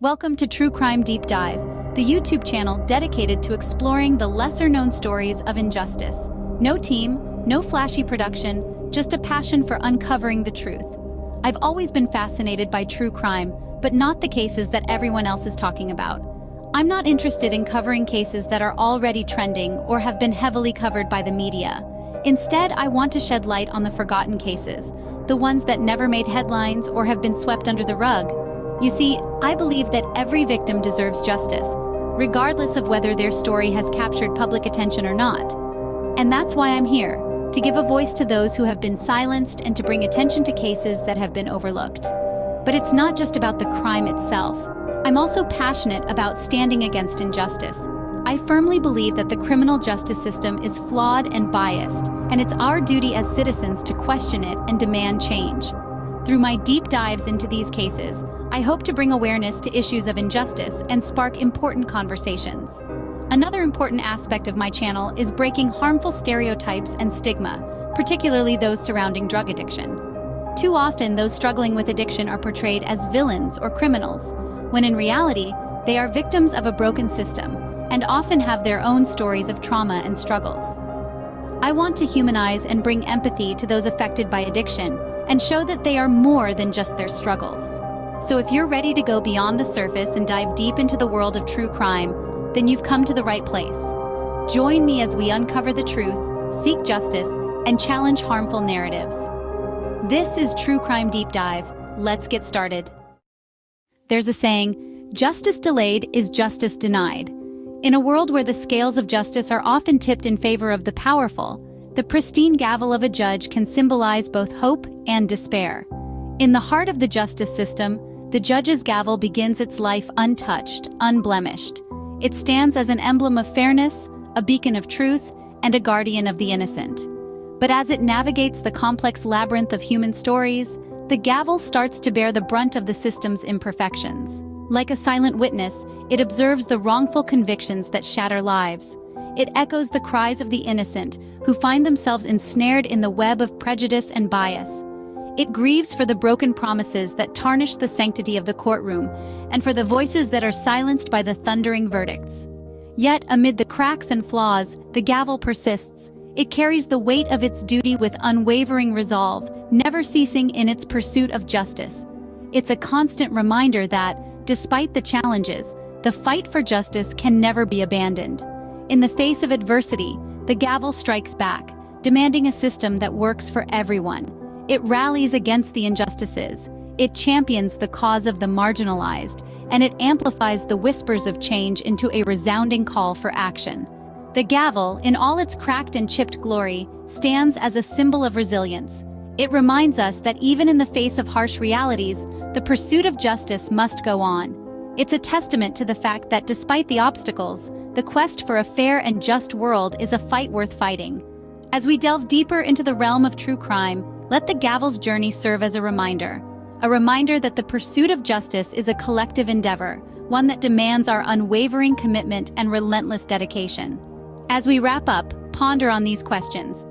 Welcome to True Crime Deep Dive, the YouTube channel dedicated to exploring the lesser-known stories of injustice. No team, no flashy production, just a passion for uncovering the truth. I've always been fascinated by true crime, but not the cases that everyone else is talking about. I'm not interested in covering cases that are already trending or have been heavily covered by the media. Instead, I want to shed light on the forgotten cases, the ones that never made headlines or have been swept under the rug. You see, I believe that every victim deserves justice, regardless of whether their story has captured public attention or not. And that's why I'm here, to give a voice to those who have been silenced and to bring attention to cases that have been overlooked. But it's not just about the crime itself. I'm also passionate about standing against injustice. I firmly believe that the criminal justice system is flawed and biased, and it's our duty as citizens to question it and demand change. Through my deep dives into these cases, I hope to bring awareness to issues of injustice and spark important conversations. Another important aspect of my channel is breaking harmful stereotypes and stigma, particularly those surrounding drug addiction. Too often, those struggling with addiction are portrayed as villains or criminals, when in reality, they are victims of a broken system and often have their own stories of trauma and struggles. I want to humanize and bring empathy to those affected by addiction and show that they are more than just their struggles. So if you're ready to go beyond the surface and dive deep into the world of true crime, then you've come to the right place. Join me as we uncover the truth, seek justice, and challenge harmful narratives. This is True Crime Deep Dive. Let's get started. There's a saying, justice delayed is justice denied. In a world where the scales of justice are often tipped in favor of the powerful, the pristine gavel of a judge can symbolize both hope and despair. In the heart of the justice system, the judge's gavel begins its life untouched, unblemished. It stands as an emblem of fairness, a beacon of truth, and a guardian of the innocent. But as it navigates the complex labyrinth of human stories, the gavel starts to bear the brunt of the system's imperfections. Like a silent witness, it observes the wrongful convictions that shatter lives. It echoes the cries of the innocent, who find themselves ensnared in the web of prejudice and bias. It grieves for the broken promises that tarnish the sanctity of the courtroom, and for the voices that are silenced by the thundering verdicts. Yet, amid the cracks and flaws, the gavel persists. It carries the weight of its duty with unwavering resolve, never ceasing in its pursuit of justice. It's a constant reminder that, despite the challenges, the fight for justice can never be abandoned. In the face of adversity, the gavel strikes back, demanding a system that works for everyone. It rallies against the injustices, it champions the cause of the marginalized, and it amplifies the whispers of change into a resounding call for action. The gavel, in all its cracked and chipped glory, stands as a symbol of resilience. It reminds us that even in the face of harsh realities, the pursuit of justice must go on. It's a testament to the fact that despite the obstacles, the quest for a fair and just world is a fight worth fighting. As we delve deeper into the realm of true crime, let the gavel's journey serve as a reminder that the pursuit of justice is a collective endeavor, one that demands our unwavering commitment and relentless dedication. As we wrap up, ponder on these questions.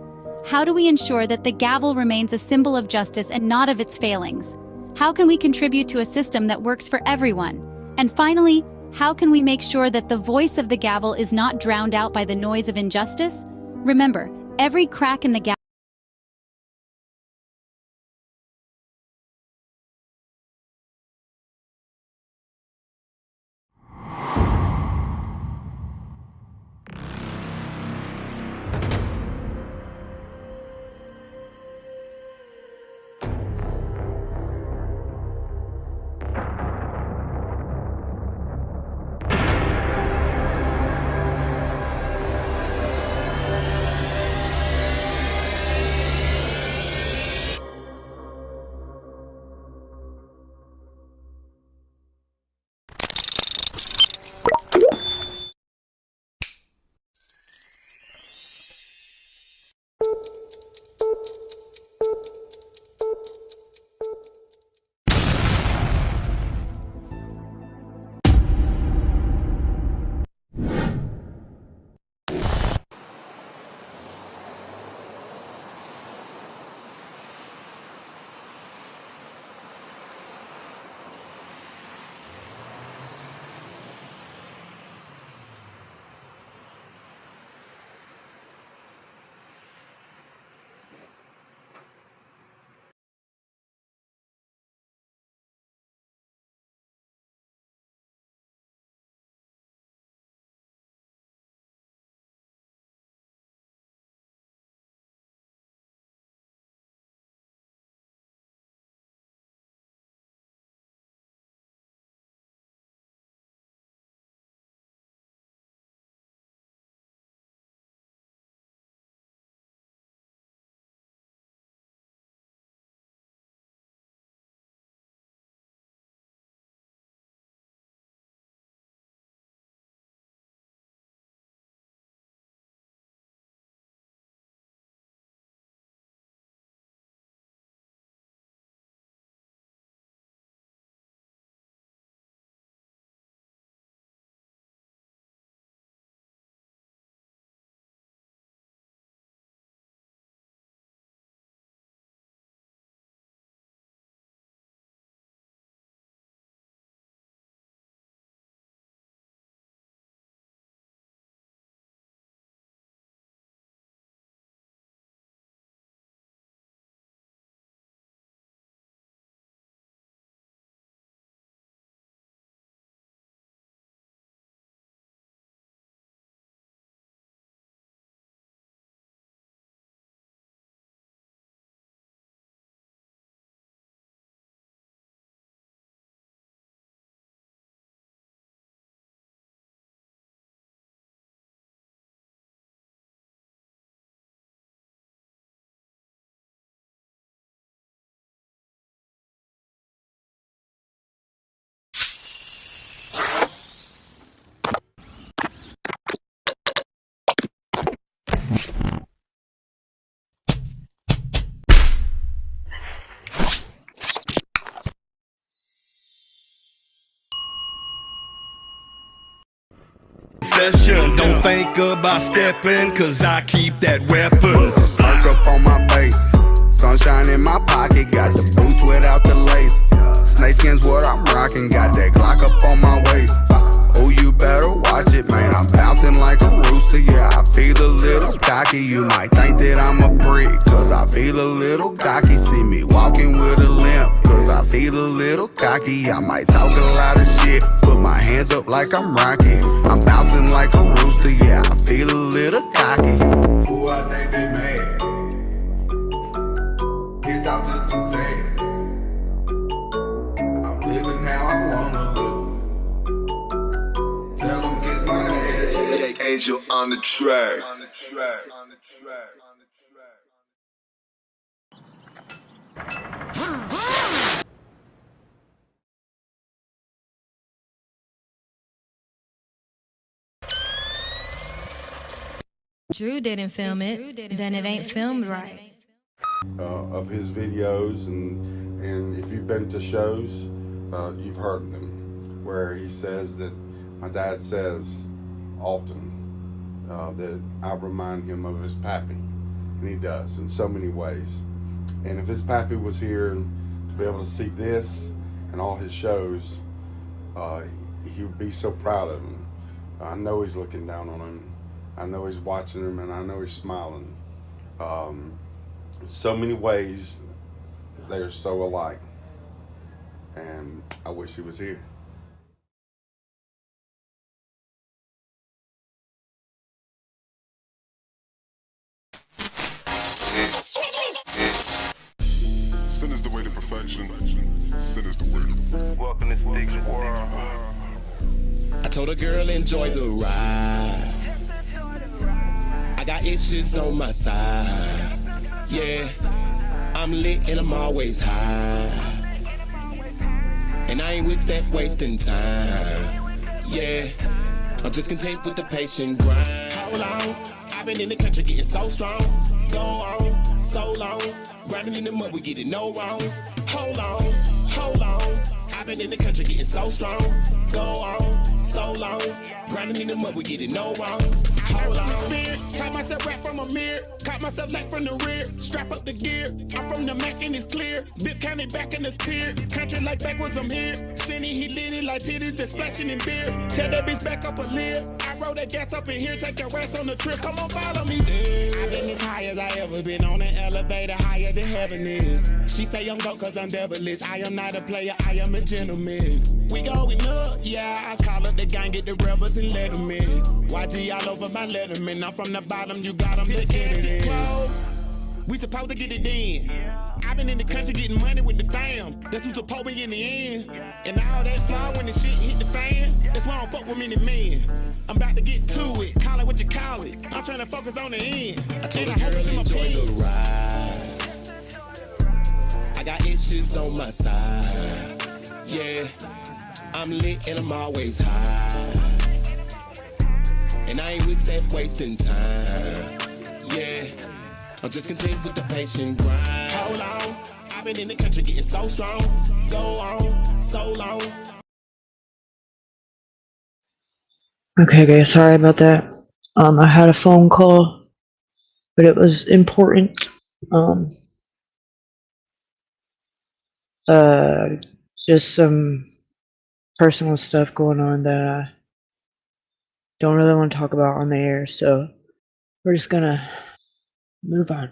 How do we ensure that the gavel remains a symbol of justice and not of its failings? How can we contribute to a system that works for everyone? And finally, how can we make sure that the voice of the gavel is not drowned out by the noise of injustice? Remember, every crack in the gavel Session, don't think about stepping, cause I keep that weapon. Smirk up on my face, sunshine in my pocket, got the boots without the lace. Snakeskin's what I'm rocking, got that Glock up on my waist. Oh, you better watch it, man, I'm bouncing like a rooster. Yeah, I feel a little cocky, you might think that I'm a brick, cause I feel a little cocky. See me walking with a limp, cause I feel a little cocky. I might talk a lot of shit, put my hands up like I'm Rocky. I'm bouncing like a rooster, yeah, I feel a little cocky. Ooh, I think they mad. Pissed off just a tad. I'm living how I wanna look. Tell them kiss my ass. Jake Angel on the track. Drew didn't film it, then it ain't filmed right. Of his videos, and if you've been to shows, you've heard them, where he says that my dad says often that I remind him of his pappy, and he does in so many ways. And if his pappy was here to be able to see this and all his shows, he would be so proud of him. I know he's looking down on him. I know he's watching him, and I know he's smiling. So many ways they're so alike, and I wish he was here. Sin is the way to perfection. Sin is the way to Welcome to Sticks World. I told a girl enjoy the ride. I got issues on my side. Yeah, I'm lit and I'm always high. And I ain't with that wasting time. Yeah, I'm just content with the patient grind. Hold on, I've been in the country getting so strong. Go on, so long. Grinding in the mud, we get it no wrong. Hold on. I've been in the country getting so strong. Go on, so long. Grinding in the mud, we get it no wrong. Hold on. Taught myself rap from a mirror. Caught myself like from the rear. Strap up the gear. I'm from the Mac and it's clear. Bip County back in the spear. Country like backwards, I'm here. Cindy, he lit it like titties that's splashing in beer. Tell that bitch back up a lid. I roll that gas up in here. Take your ass on the trip. Come on, follow me. I've been as high as I ever been on an elevator higher than heaven is. She say I'm go cause I'm devilish. I am not a player, I am a gentleman. We going up, yeah. I call up the gang, get the rebels and let them in. YG all over my letterman. I'm from the bottom, you got them to get it in. We supposed to get it in. I've been in the country getting money with the fam. That's who's supposed to be in the end. And all that flaw when the shit hit the fan. That's why I don't fuck with many men. I'm about to get to it. Call it what you call it. I'm trying to focus on the end. I told the girl enjoy the ride. I got issues on my side. Yeah, I'm lit and I'm always high. And I ain't with that wasting time. Yeah, I'm just content with the patient grind. Hold on, I've been in the country getting so strong. Go on, so long. Okay guys, sorry about that. I had a phone call, but it was important. Just some personal stuff going on that I don't really want to talk about on the air, so we're just gonna move on.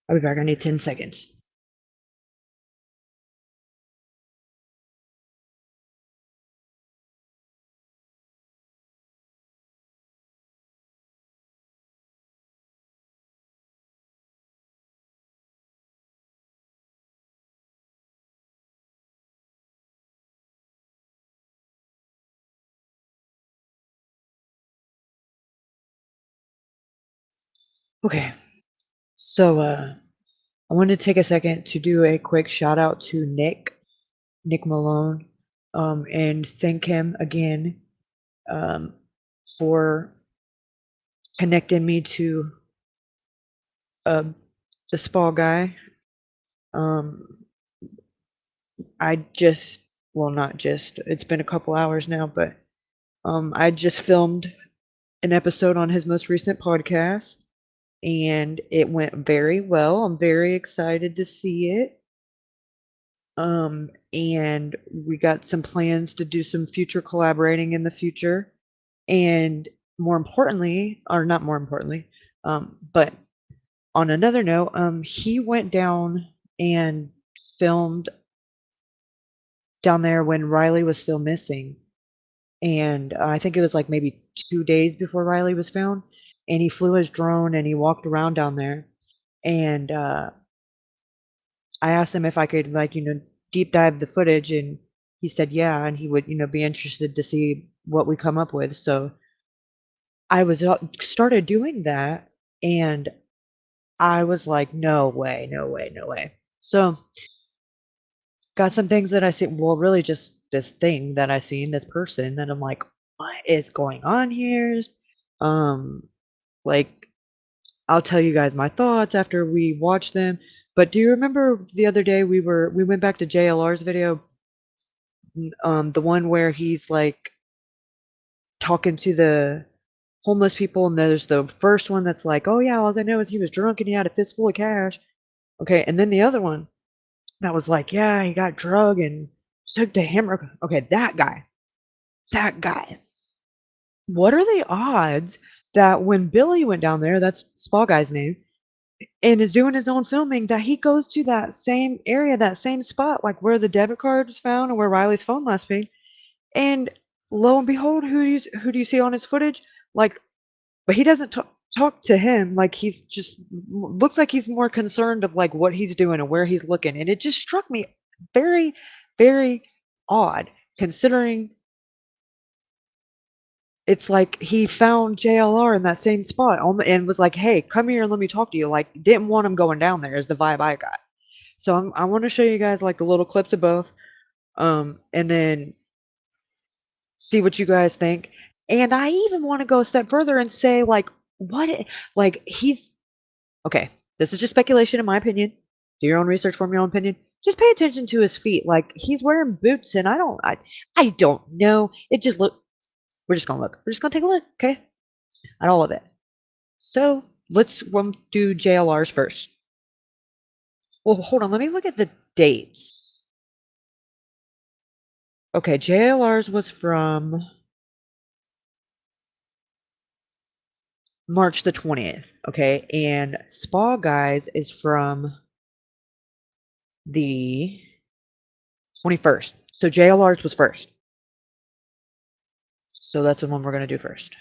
I'll be back. I need 10 seconds. Okay, so I want to take a second to do a quick shout out to Nick Malone, and thank him again for connected me to uh, the spa guy. Um, I just, well, not just, it's been a couple hours now, but I just filmed an episode on his most recent podcast, and it went very well. I'm very excited to see it. And we got some plans to do some future collaborating in the future. And more importantly, or not more importantly, but on another note, he went down and filmed down there when Riley was still missing. And I think it was like maybe 2 days before Riley was found. And he flew his drone and he walked around down there. And I asked him if I could, like, deep dive the footage. And he said, yeah. And he would, be interested to see what we come up with. So I was started doing that. And I was like, no way, no way, no way. So got some things that I see. Well, really just this thing that I seen, this person that I'm like, what is going on here? Like, I'll tell you guys my thoughts after we watch them. But do you remember the other day we went back to JLR's video, the one where he's like talking to the homeless people, and there's the first one that's like, oh yeah, all I know is he was drunk and he had a fistful of cash. Okay, and then the other one that was like, yeah, he got drug and took to him. Okay, that guy. That guy. What are the odds that when Billy went down there, that's Spa Guy's name, and is doing his own filming, that he goes to that same area, that same spot, like where the debit card was found and where Riley's phone last pinged, and lo and behold, who do you see on his footage? Like, but he doesn't talk to him. Like, he's just looks like he's more concerned of like what he's doing and where he's looking, and it just struck me very, very odd, considering it's like he found JLR in that same spot and was like, hey, come here and let me talk to you. Like, didn't want him going down there is the vibe I got. So I want to show you guys like the little clips of both, and then see what you guys think. And I even want to go a step further and say, like, like, he's okay. This is just speculation, in my opinion. Do your own research, form your own opinion. Just pay attention to his feet. Like, he's wearing boots, and I don't know. It just we're just gonna look. We're just gonna take a look, okay? At all of it. So let's do JLR's first. Well, hold on. Let me look at the dates. Okay, JLR's was from March the 20th. Okay, and Spa Guys is from the 21st. So JLR's was first. So that's the one we're gonna do first.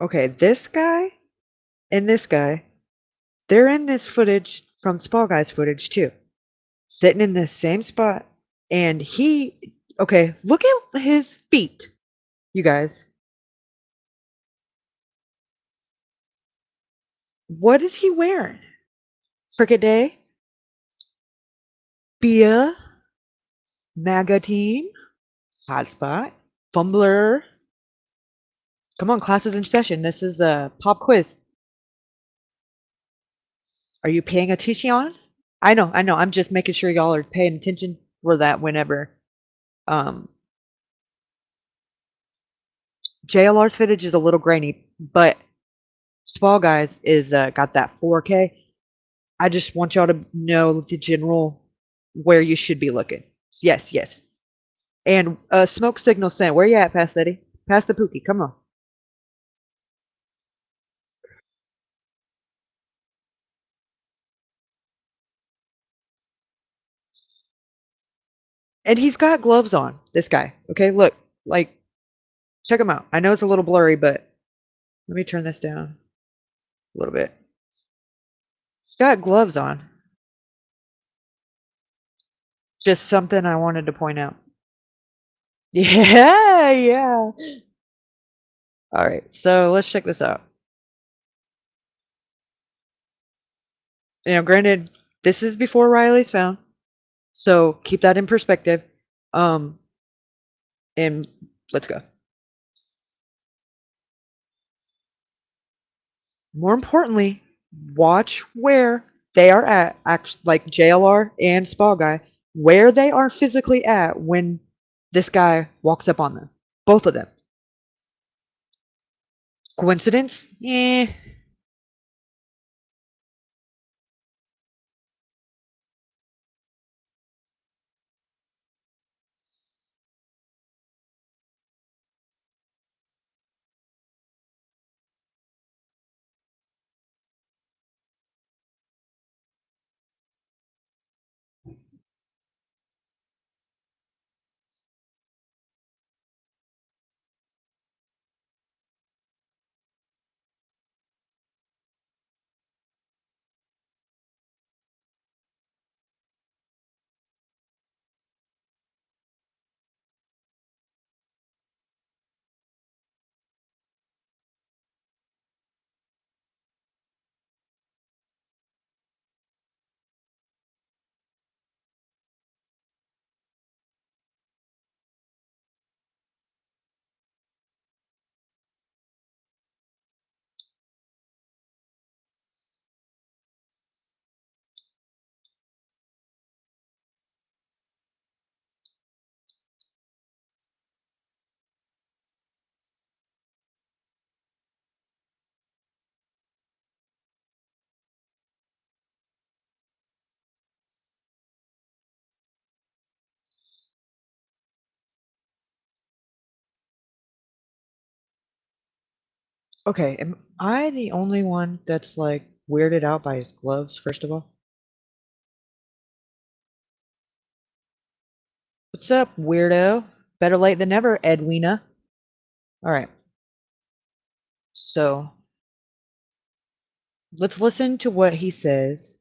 Okay, this guy and this guy, they're in this footage from Spa Guy's footage too. Sitting in the same spot. And okay, look at his feet, you guys. What is he wearing? Cricket Day? Bia? MAGA team? Hotspot? Fumbler? Come on, class is in session. This is a pop quiz. Are you paying attention? I know. I'm just making sure y'all are paying attention for that whenever. JLR's footage is a little grainy, but Spa Guys is got that 4K. I just want y'all to know the general where you should be looking. Yes. And smoke signal sent. Where you at, Past Eddie? Pass the Pookie. Come on. And he's got gloves on, this guy. Okay, look. Like, check him out. I know it's a little blurry, but let me turn this down a little bit. He's got gloves on. Just something I wanted to point out. Yeah, yeah. All right, so let's check this out. Granted, this is before Riley's found, so keep that in perspective. And let's go. More importantly, watch where they are at, like JLR and Spa Guy, where they are physically at when this guy walks up on them. Both of them. Coincidence? Eh. Okay, am I the only one that's like weirded out by his gloves, first of all? What's up, weirdo? Better late than never, Edwina. Alright, so let's listen to what he says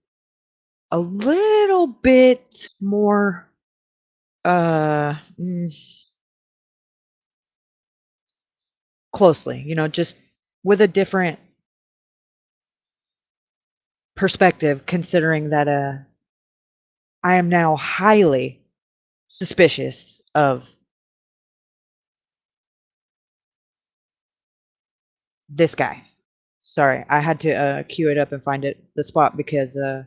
a little bit more, uh, mm, closely, just with a different perspective, considering that, I am now highly suspicious of this guy. Sorry, I had to queue it up and find the spot because let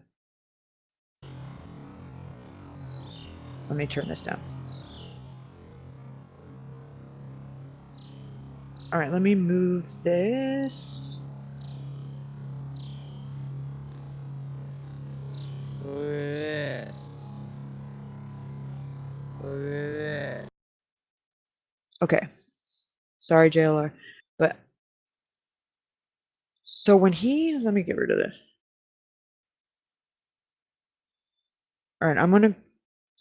me turn this down. All right, let me move this. Okay. Sorry, JLR. But so when let me get rid of this. All right, I'm going to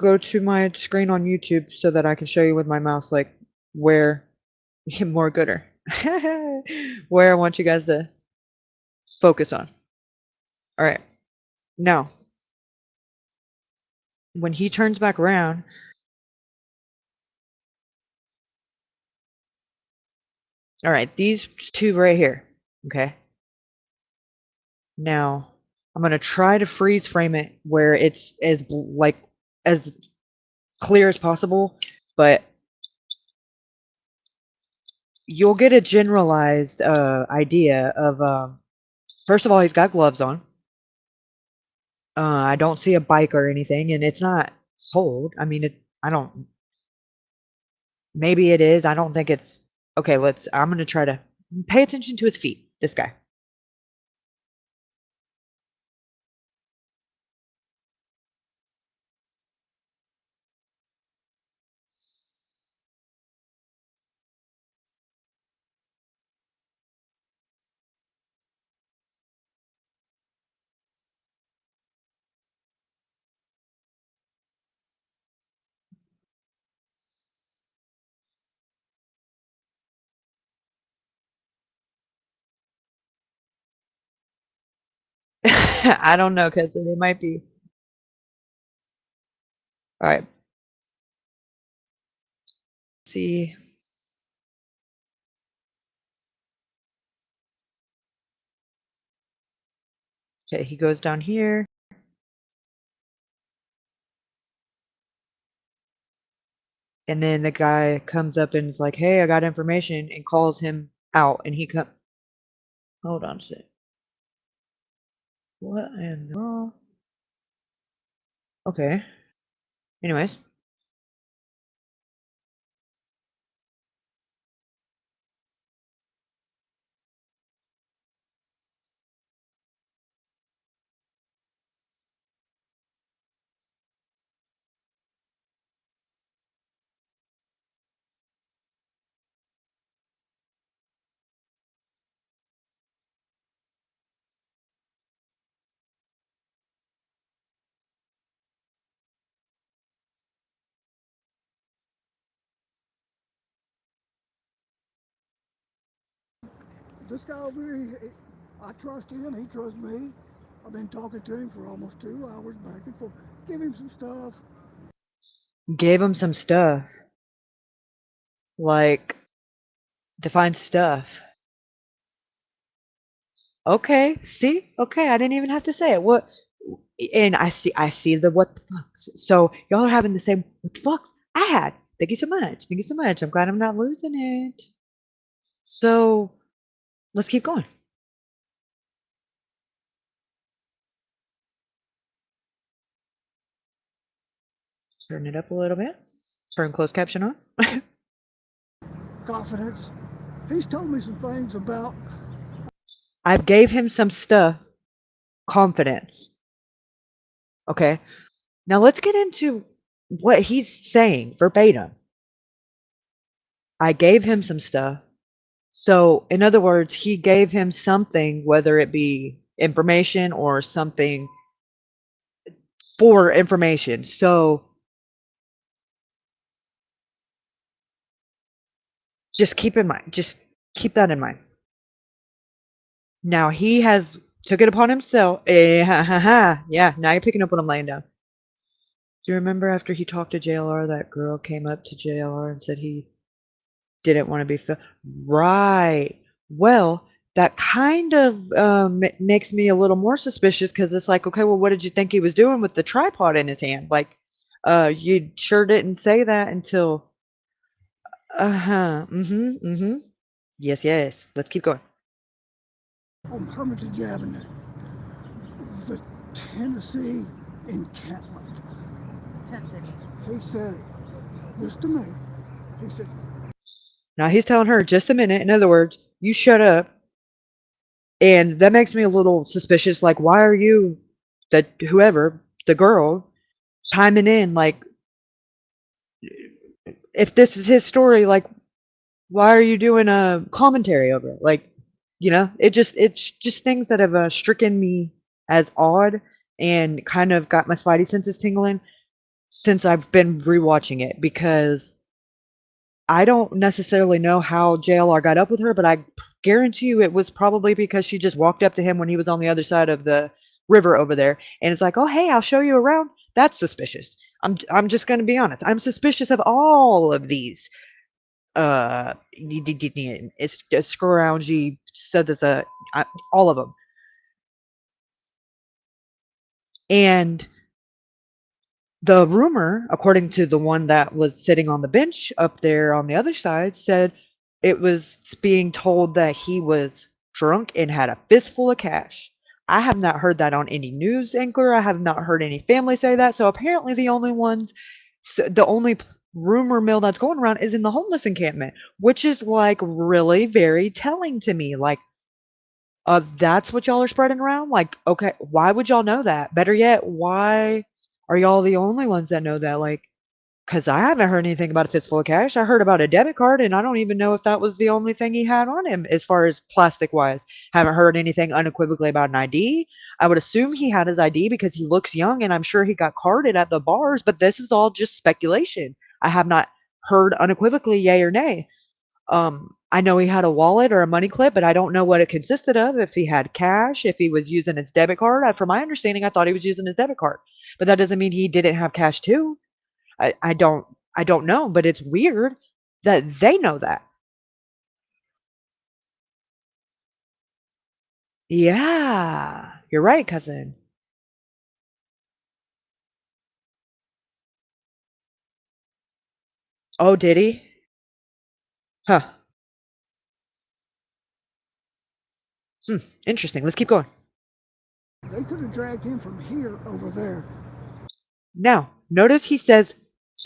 go to my screen on YouTube so that I can show you with my mouse like where more gooder. Where I want you guys to focus on. All right. Now, when he turns back around, all right, these two right here, okay? Now, I'm going to try to freeze frame it where it's as clear as possible, but you'll get a generalized idea of first of all, he's got gloves on. I don't see a bike or anything, and it's not cold. I mean, I don't. Maybe it is. I don't think it's. Okay, I'm gonna try to pay attention to his feet. This guy. I don't know, cause it might be. All right. See. Okay, he goes down here. And then the guy comes up and is like, "Hey, I got information," and calls him out. And he come. Hold on a sec. What in the world? Okay. Anyways. This guy over here, I trust him, he trusts me. I've been talking to him for almost 2 hours back and forth. Give him some stuff. Gave him some stuff. Like, define stuff. Okay, see? Okay, I didn't even have to say it. What? And I see the what the fucks. So y'all are having the same what the fucks I had. Thank you so much. Thank you so much. I'm glad I'm not losing it. So let's keep going. Turn it up a little bit. Turn closed caption on. Confidence. He's told me some things about. I gave him some stuff. Confidence. Okay. Now let's get into what he's saying verbatim. I gave him some stuff. So, in other words, he gave him something, whether it be information or something for information. So, just keep that in mind. Now he has took it upon himself. Yeah, now you're picking up what I'm laying down. Do you remember after he talked to JLR, that girl came up to JLR and said he didn't want to be right. Well, that kind of makes me a little more suspicious because it's like, okay, well, what did you think he was doing with the tripod in his hand? Like, you sure didn't say that until. Yes. Let's keep going. On Hermitage Avenue, the Tennessee encampment. He said this to me. He said, Now he's telling her, just a minute. In other words, you shut up. And that makes me a little suspicious. Like, why are you, whoever, the girl, chiming in? Like, if this is his story, like, why are you doing a commentary over it? Like, it's just things that have stricken me as odd and kind of got my spidey senses tingling since I've been rewatching it, because I don't necessarily know how JLR got up with her, but I guarantee you it was probably because she just walked up to him when he was on the other side of the river over there, and it's like, "Oh, hey, I'll show you around." That's suspicious. I'm just going to be honest. I'm suspicious of all of these. It's scroungy, said there's all of them. And the rumor, according to the one that was sitting on the bench up there on the other side, said it was being told that he was drunk and had a fistful of cash. I have not heard that on any news anchor. I have not heard any family say that. So apparently the only rumor mill that's going around is in the homeless encampment, which is like really very telling to me. Like, that's what y'all are spreading around? Like, okay, why would y'all know that? Better yet, why are y'all the only ones that know that? Like, because I haven't heard anything about a fistful of cash. I heard about a debit card, and I don't even know if that was the only thing he had on him as far as plastic-wise. Haven't heard anything unequivocally about an ID. I would assume he had his ID because he looks young, and I'm sure he got carded at the bars, but this is all just speculation. I have not heard unequivocally yay or nay. I know he had a wallet or a money clip, but I don't know what it consisted of. If he had cash, if he was using his debit card. From my understanding, I thought he was using his debit card, but that doesn't mean he didn't have cash too. I don't know, but it's weird that they know that. Yeah, you're right, cousin. Oh, did he? Huh. Hmm. Interesting. Let's keep going. They could have dragged him from here over there. Now, notice he says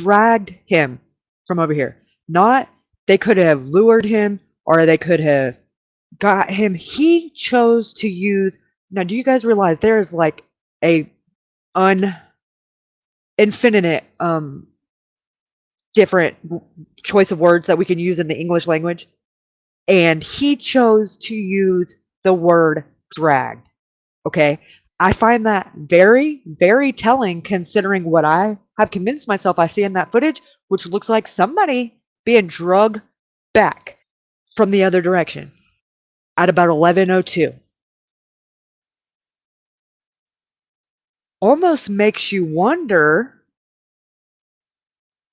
dragged him from over here. Not they could have lured him or they could have got him. He chose to use. Now, do you guys realize there is like a infinite different choice of words that we can use in the English language? And he chose to use the word dragged. Okay. I find that very, very telling considering what I have convinced myself I see in that footage, which looks like somebody being drug back from the other direction at about 11:02. Almost makes you wonder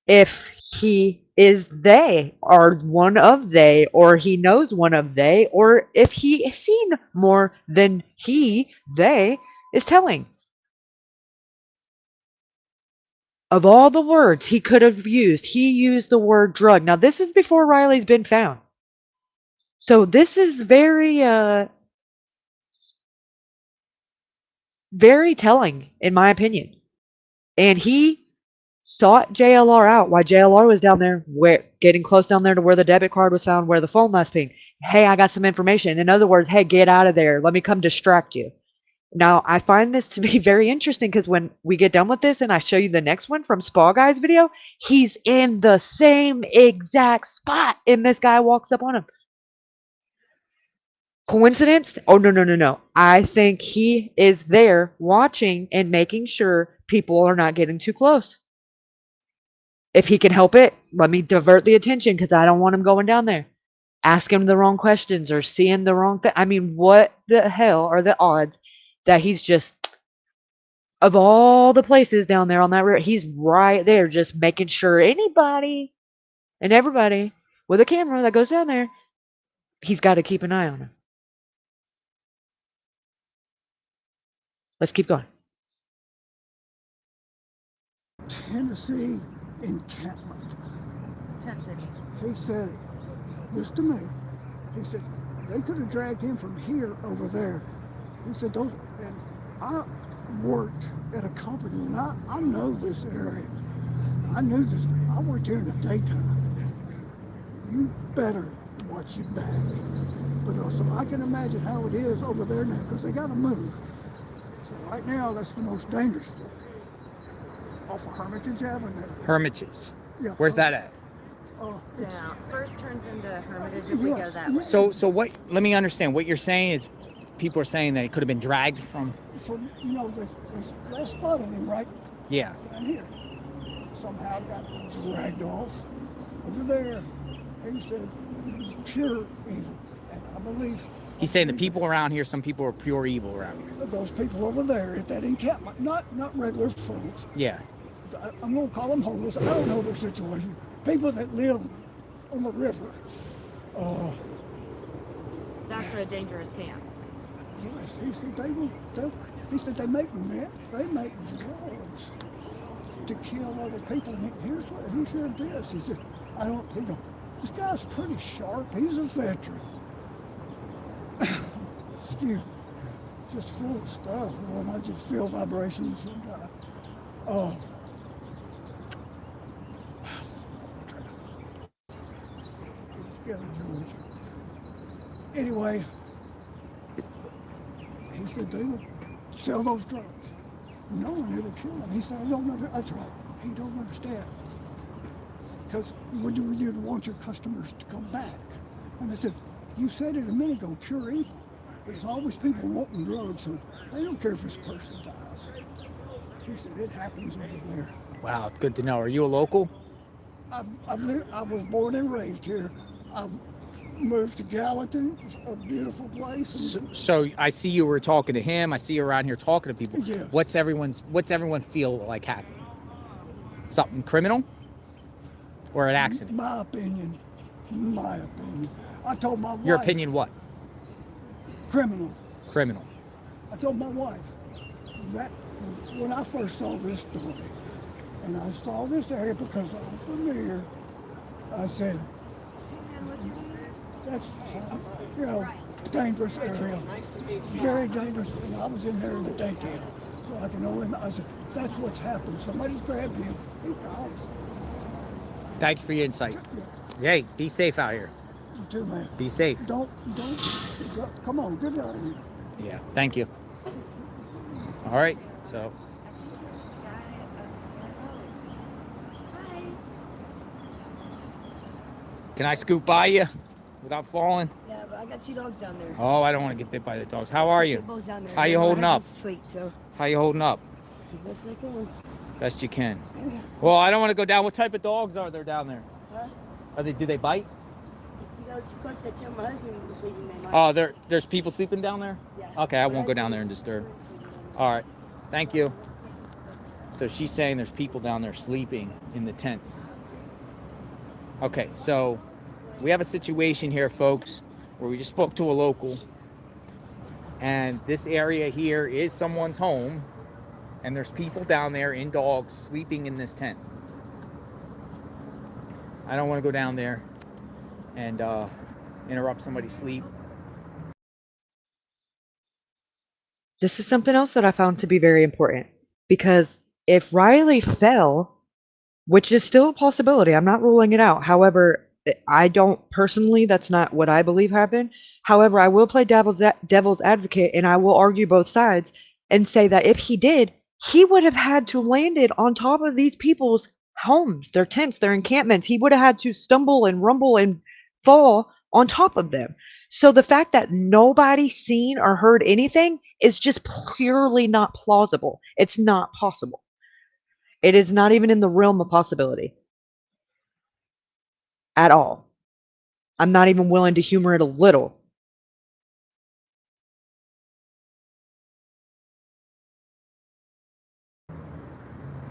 if he is they, or one of they, or he knows one of they, or if he has seen more than they is telling. Of all the words he could have used, he used the word drug. Now, this is before Riley's been found. So this is very telling, in my opinion. And he sought JLR out while JLR was down there, getting close down there to where the debit card was found, where the phone must be. Hey, I got some information. In other words, hey, get out of there. Let me come distract you. Now, I find this to be very interesting because when we get done with this and I show you the next one from Spa Guy's video, he's in the same exact spot and this guy walks up on him. Coincidence? Oh, no, no, no, no. I think he is there watching and making sure people are not getting too close. If he can help it, let me divert the attention because I don't want him going down there. Ask him the wrong questions or seeing the wrong thing. I mean, what the hell are the odds that he's just, of all the places down there on that road, he's right there just making sure anybody and everybody with a camera that goes down there, he's got to keep an eye on him. Let's keep going. Tennessee encampment. Tennessee. He said this to me. He said they could have dragged him from here over there. He said those, and I worked at a company and I know this area. I knew this. I worked here in the daytime. You better watch your back. But so I can imagine how it is over there now because they got to move. So right now that's the most dangerous. Off of Hermitage Avenue. Hermitage. Yeah. Where's that at? Yeah. First turns into Hermitage if we go that way. So what? Let me understand. What you're saying is, people are saying that it could have been dragged from. From they last spotted him right. Yeah. Down here. Somehow got dragged off over there. He said it was pure evil, and I believe. He's saying the people around here, some people are pure evil around here. Those people over there at that encampment, not regular folks. Yeah. I'm gonna call them homeless. I don't know their situation. People that live on the river. That's a dangerous camp. Yes, he said he said they make drugs to kill other people. And here's what he said this. He said, this guy's pretty sharp. He's a veteran. Excuse me. Just full of stuff, man. I just feel vibrations sometimes. Anyway, he said they will sell those drugs. No one ever killed him. He said, that's right. He don't understand. Because would you want your customers to come back? And I said, you said it a minute ago, pure evil. There's always people wanting drugs, so they don't care if this person dies. He said, it happens over there. Wow, it's good to know. Are you a local? I was born and raised here. I've moved to Gallatin, a beautiful place. So I see you were talking to him. I see you around here talking to people. Yes. What's everyone feel like happening? Something criminal or an accident? My opinion. My opinion. I told my wife. Your opinion what? Criminal. Criminal. I told my wife that when I first saw this story, and I saw this area because I'm familiar, I said, that's, dangerous area. Very dangerous. And I was in there in the daytime. So I can only, I said, that's what's happened. Somebody's grabbed him. He died. Thank you for your insight. Hey, be safe out here. You too, man. Be safe. Don't, come on, get out of here. Yeah, thank you. All right, so. Can I scoot by you without falling? Yeah, but I got 2 dogs down there. Oh, I don't want to get bit by the dogs. How are you? They're both down there. How you holding up? Sleep, so. How you holding up? Best I can. Best you can. Well, I don't want to go down. What type of dogs are there down there? Huh? Do they bite? You know, it's close to that my husband was sleeping there. Oh, there's people sleeping down there? Yeah. Okay, I won't go down there and disturb. All right, thank you. So she's saying there's people down there sleeping in the tents. Okay, so we have a situation here, folks, where we just spoke to a local, and this area here is someone's home, and there's people down there in dogs sleeping in this tent. I don't want to go down there and interrupt somebody's sleep. This is something else that I found to be very important, because if Riley fell, which is still a possibility, I'm not ruling it out. However, I don't personally, that's not what I believe happened. However, I will play devil's advocate, and I will argue both sides and say that if he did, he would have had to landed on top of these people's homes, their tents, their encampments. He would have had to stumble and rumble and fall on top of them. So the fact that nobody seen or heard anything is just purely not plausible. It's not possible. It is not even in the realm of possibility at all. I'm not even willing to humor it a little.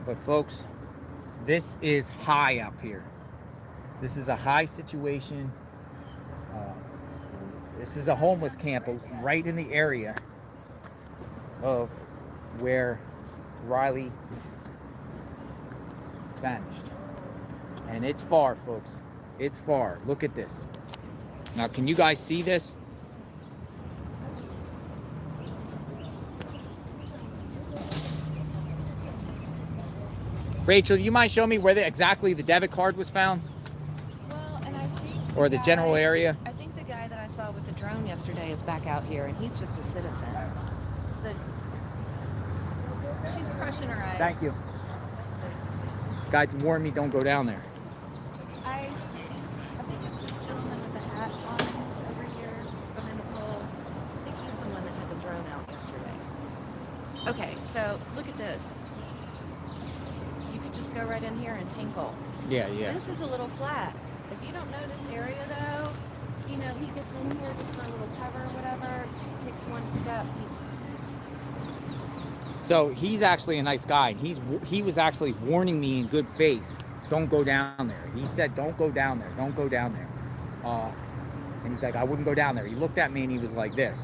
But folks, this is high up here. This is a high situation. This is a homeless camp right in the area of where Riley vanished. And it's far, folks. It's far. Look at this. Now, can you guys see this? Rachel, you mind showing me where exactly the debit card was found? Well, and I think or the general area? I think the guy that I saw with the drone yesterday is back out here, and he's just a citizen. So she's crushing her eyes. Thank you. Guy warned me don't go down there. I think it's this gentleman with the hat on over here behind the pole. I think he's the one that had the drone out yesterday. Okay, so look at this. You could just go right in here and tinkle. Yeah, yeah. This is a little flat. If you don't know this area though, you know, he gets in here just for a little cover or whatever, takes one step, So he's actually a nice guy. He was actually warning me in good faith, don't go down there. He said, don't go down there, don't go down there. And he's like, I wouldn't go down there. He looked at me and he was like this.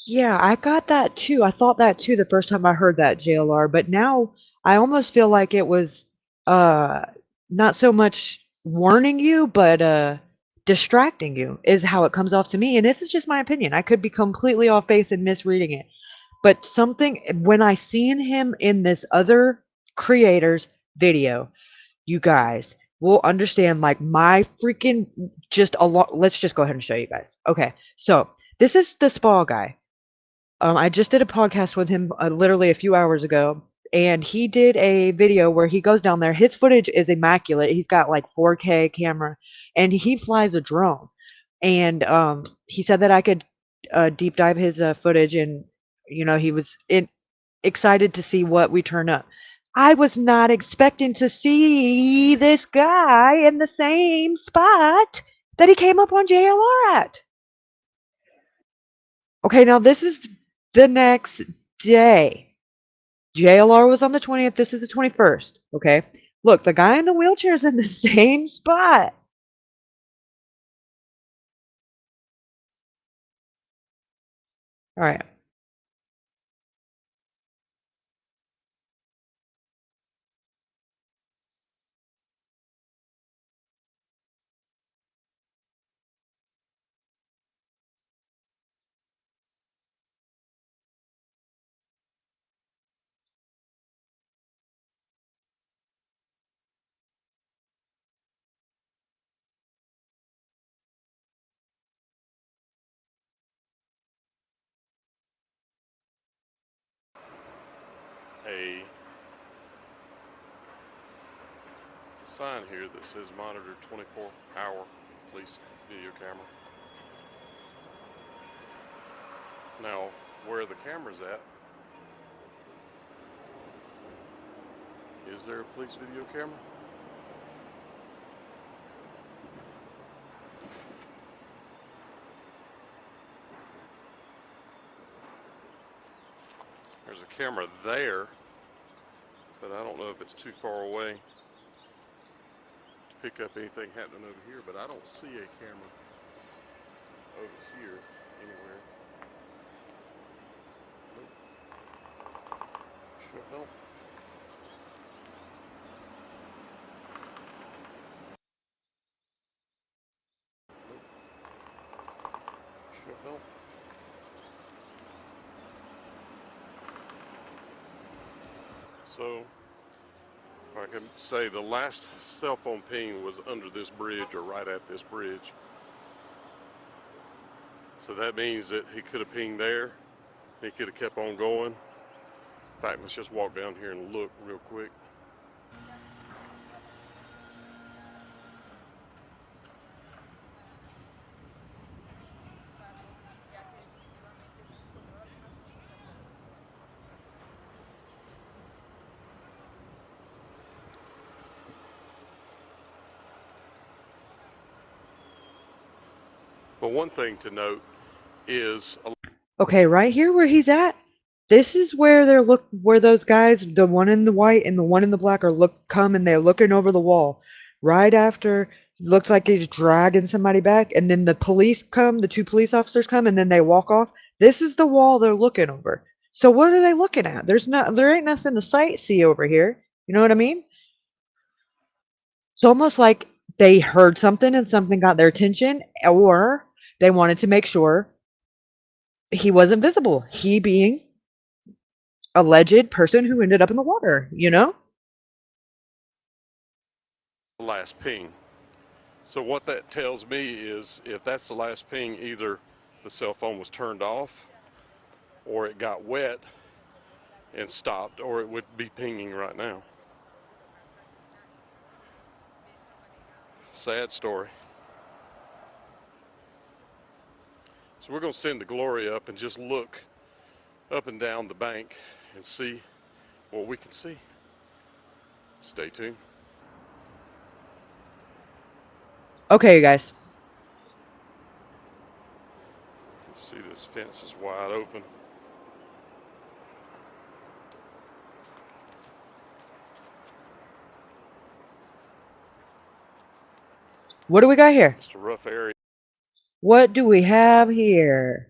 Yeah, I got that too. I thought that too the first time I heard that, JLR, but now I almost feel like it was not so much warning you, but distracting you is how it comes off to me. And this is just my opinion. I could be completely off base and misreading it. But something, when I seen him in this other creator's video, you guys will understand, like, my freaking just a lot. Let's just go ahead and show you guys. Okay, so this is the spa guy. I just did a podcast with him literally a few hours ago, and he did a video where he goes down there. His footage is immaculate. He's got like 4K camera, and he flies a drone. And he said that I could deep dive his footage, and you know, he was excited to see what we turn up. I was not expecting to see this guy in the same spot that he came up on JLR at. Okay, now this is the next day. JLR was on the 20th. This is the 21st. Okay. Look, the guy in the wheelchair is in the same spot. All right. A sign here that says monitor 24-hour police video camera. Now, where the camera's at, is there a police video camera? There's a camera there, but I don't know if it's too far away to pick up anything happening over here, but I don't see a camera over here anywhere. Nope. Sure don't. Nope. Sure don't. So, I can say the last cell phone ping was under this bridge or right at this bridge. So that means that he could have pinged there. He could have kept on going. In fact, let's just walk down here and look real quick. But one thing to note is Okay, right here where he's at, this is where where those guys, the one in the white and the one in the black, come and they're looking over the wall. Right after, looks like he's dragging somebody back, and then the police come, the two police officers come, and then they walk off. This is the wall they're looking over. So what are they looking at? There ain't nothing to sightsee over here. You know what I mean? It's almost like they heard something and something got their attention, or they wanted to make sure he wasn't visible. He being alleged person who ended up in the water, you know? the last ping. So what that tells me is if that's the last ping, either the cell phone was turned off or it got wet and stopped, or it would be pinging right now. Sad story. So we're going to send the Gloria up and just look up and down the bank and see what we can see. Stay tuned. Okay, you guys. You see this fence is wide open. What do we got here? Just a rough area. What do we have here?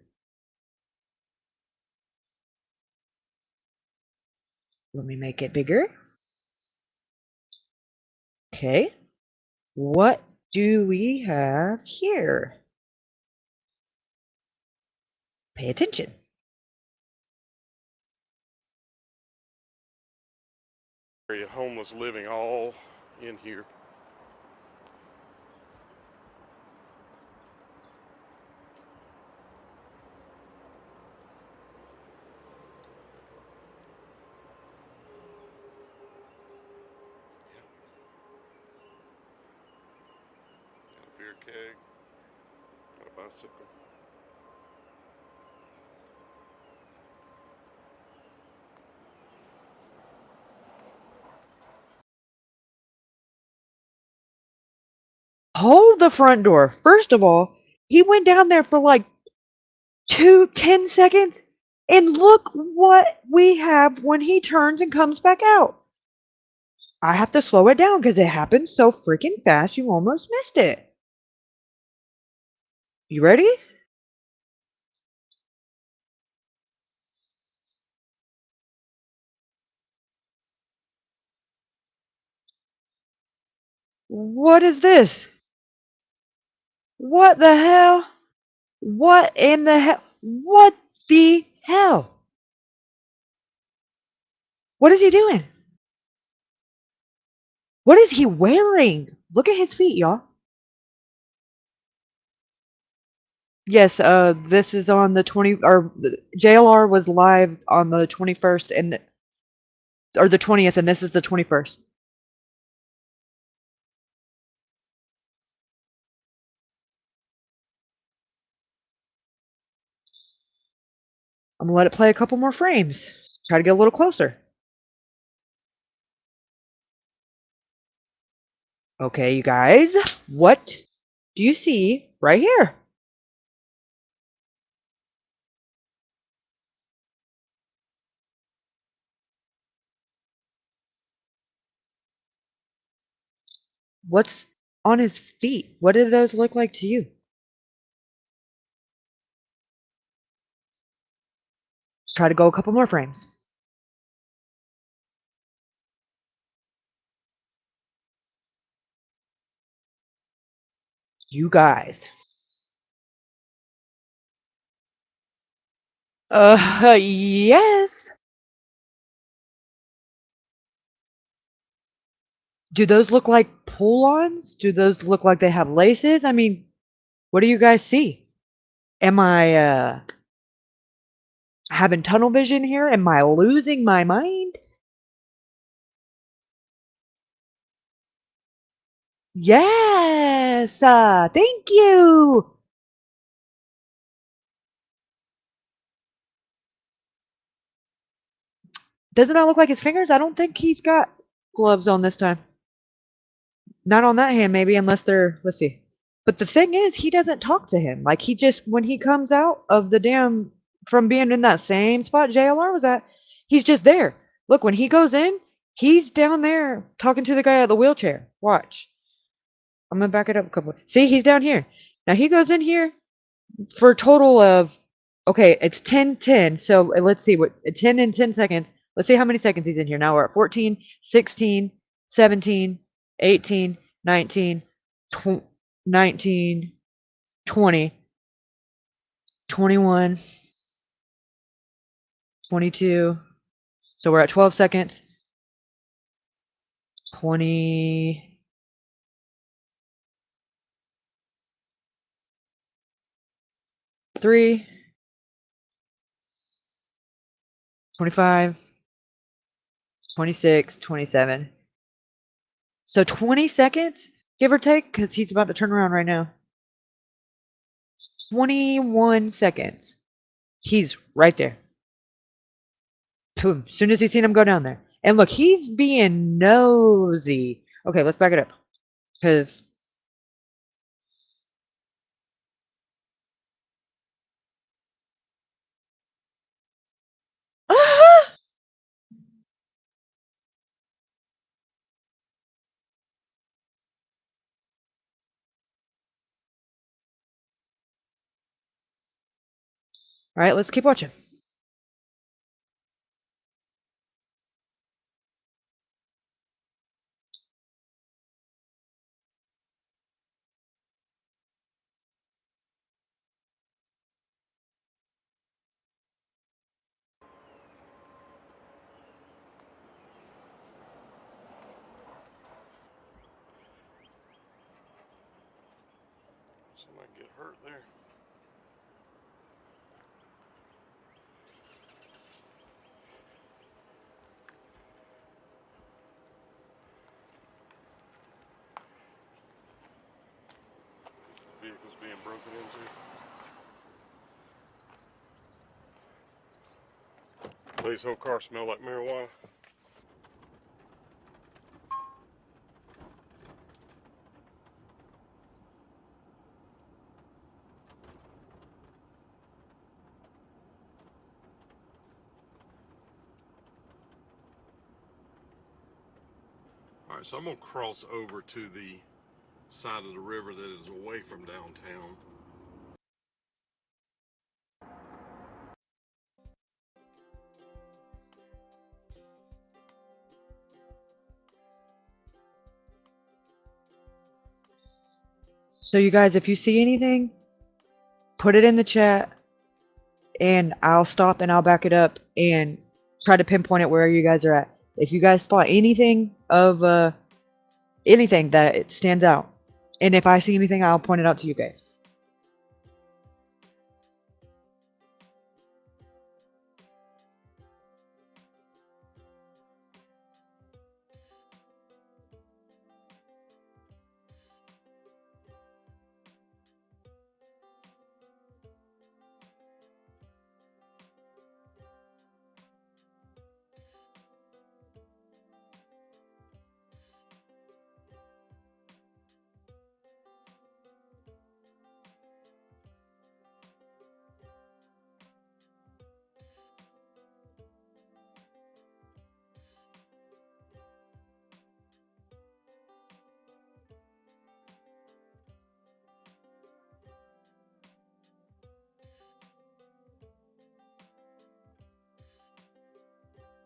Let me make it bigger. Okay. What do we have here? Pay attention. Area homeless living all in here. Got a beer keg. Got a bicycle. Hold the front door. First of all, he went down there for like 10 seconds And look what we have when he turns and comes back out. I have to slow it down because it happened so freaking fast you almost missed it. You ready? What is this? What the hell? What in the hell? What the hell? What is he doing? What is he wearing? Look at his feet, y'all. Yes, this is on the 20 or JLR was live on the 21st and or the 20th, and this is the 21st. I'm gonna let it play a couple more frames. Try to get a little closer. Okay, you guys, what do you see right here? What's on his feet? What do those look like to you? Let's try to go a couple more frames. You guys. Yes. Do those look like pull-ons? Do those look like they have laces? I mean, what do you guys see? Am I having tunnel vision here? Am I losing my mind? Yes. Thank you. Doesn't that look like his fingers? I don't think he's got gloves on this time. Not on that hand, maybe, unless they're, let's see. But the thing is, he doesn't talk to him. Like, he just, when he comes out of the damn, from being in that same spot JLR was at, he's just there. Look, when he goes in, he's down there talking to the guy at the wheelchair. Watch. I'm gonna back it up a couple. See, he's down here. Now he goes in here for a total of, okay, it's 10:10. So let's see what 10 and 10 seconds. Let's see how many seconds he's in here. Now we're at 14, 16, 17, 18, 19, 19, 20, 21, 22. So we're at 12 seconds. 20. 3, 25, 26, 27. So 20 seconds, give or take, because he's about to turn around right now. 21 seconds. He's right there. Boom. As soon as he's seen him go down there. And look, he's being nosy. Okay, let's back it up. Because all right, let's keep watching. Somebody get hurt there. Vehicles being broken into. These whole car smell like marijuana. All right, so I'm gonna cross over to the side of the river that is away from downtown. So you guys, if you see anything, put it in the chat and I'll stop and I'll back it up and try to pinpoint it where you guys are at. If you guys spot anything of anything that it stands out, and if I see anything, I'll point it out to you guys.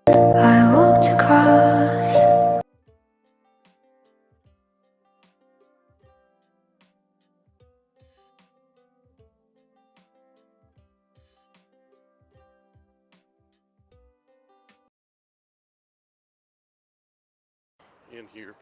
I walked across. In here.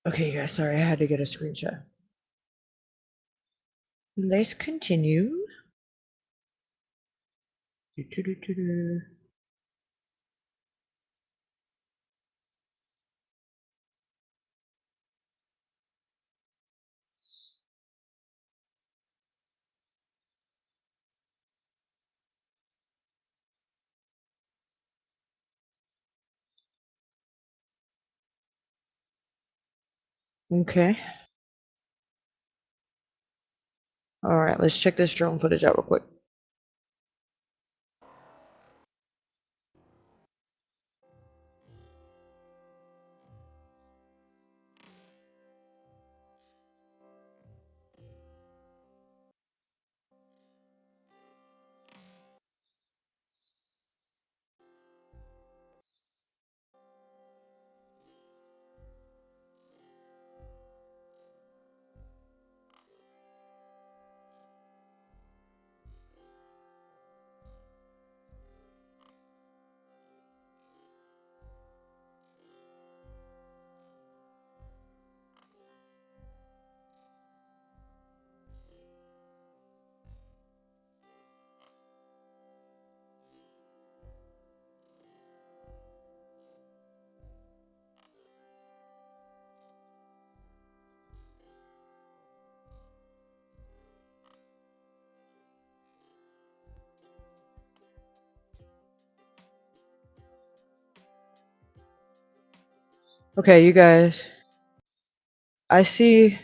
Okay, guys, sorry, I had to get a screenshot. Let's continue. Do-do-do-do-do. Okay. Alright, let's check this drone footage out real quick. Okay, you guys. I see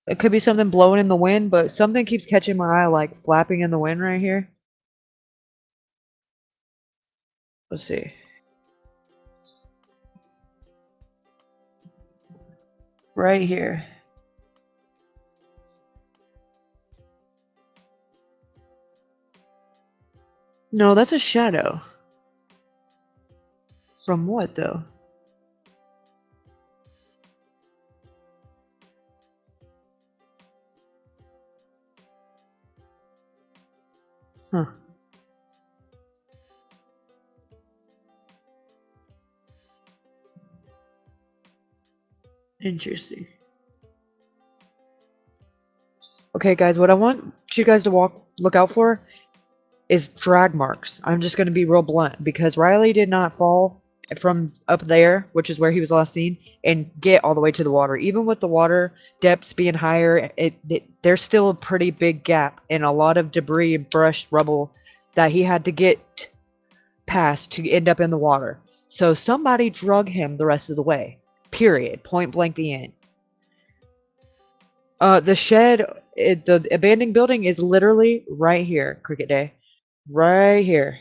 it could be something blowing in the wind, but something keeps catching my eye, like flapping in the wind right here. Let's see. Right here. No, that's a shadow. From what, though? Huh. Interesting. Okay, guys, what I want you guys to look out for is drag marks. I'm just going to be real blunt because Riley did not fall from up there, which is where he was last seen, and get all the way to the water. Even with the water depths being higher, there's still a pretty big gap and a lot of debris, brush, rubble that he had to get past to end up in the water. So somebody drug him the rest of the way. Period. Point blank the end. The shed, the abandoned building is literally right here, Cricket Day. Right here.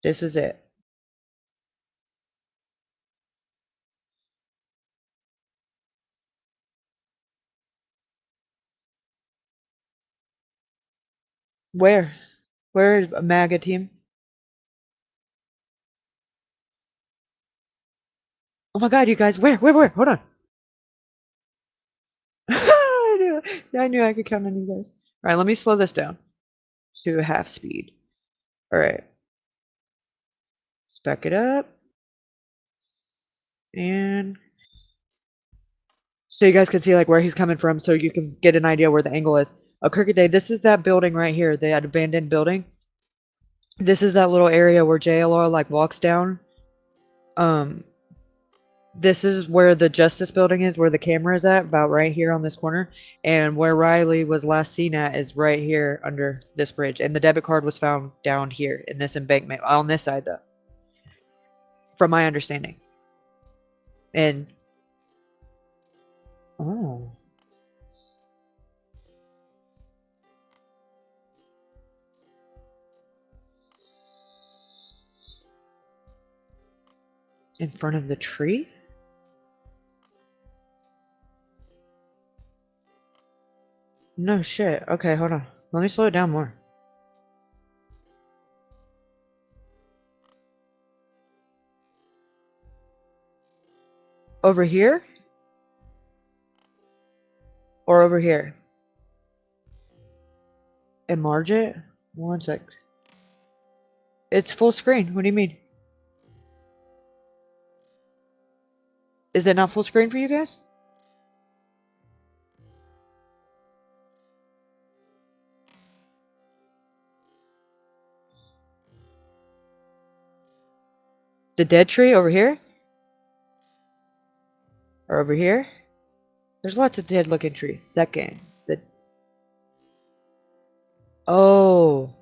This is it. Where? Where is MAGA team? Oh my god, you guys, where? Hold on. I knew I could count on you guys. Alright, let me slow this down to half speed. Alright. Let's back it up. And so you guys can see like where he's coming from so you can get an idea where the angle is. A Cricket Day, this is that building right here, that abandoned building. This is that little area where JLR like walks down. This is where the Justice building is, where the camera is at, about right here on this corner. And where Riley was last seen at is right here under this bridge. And the debit card was found down here in this embankment, on this side though, from my understanding. And oh, in front of the tree? No shit. Okay, hold on. Let me slow it down more. Over here? Or over here? Enlarge it? One sec. It's full screen. What do you mean? Is it not full screen for you guys? The dead tree over here? Or over here? There's lots of dead looking trees. Second. Oh.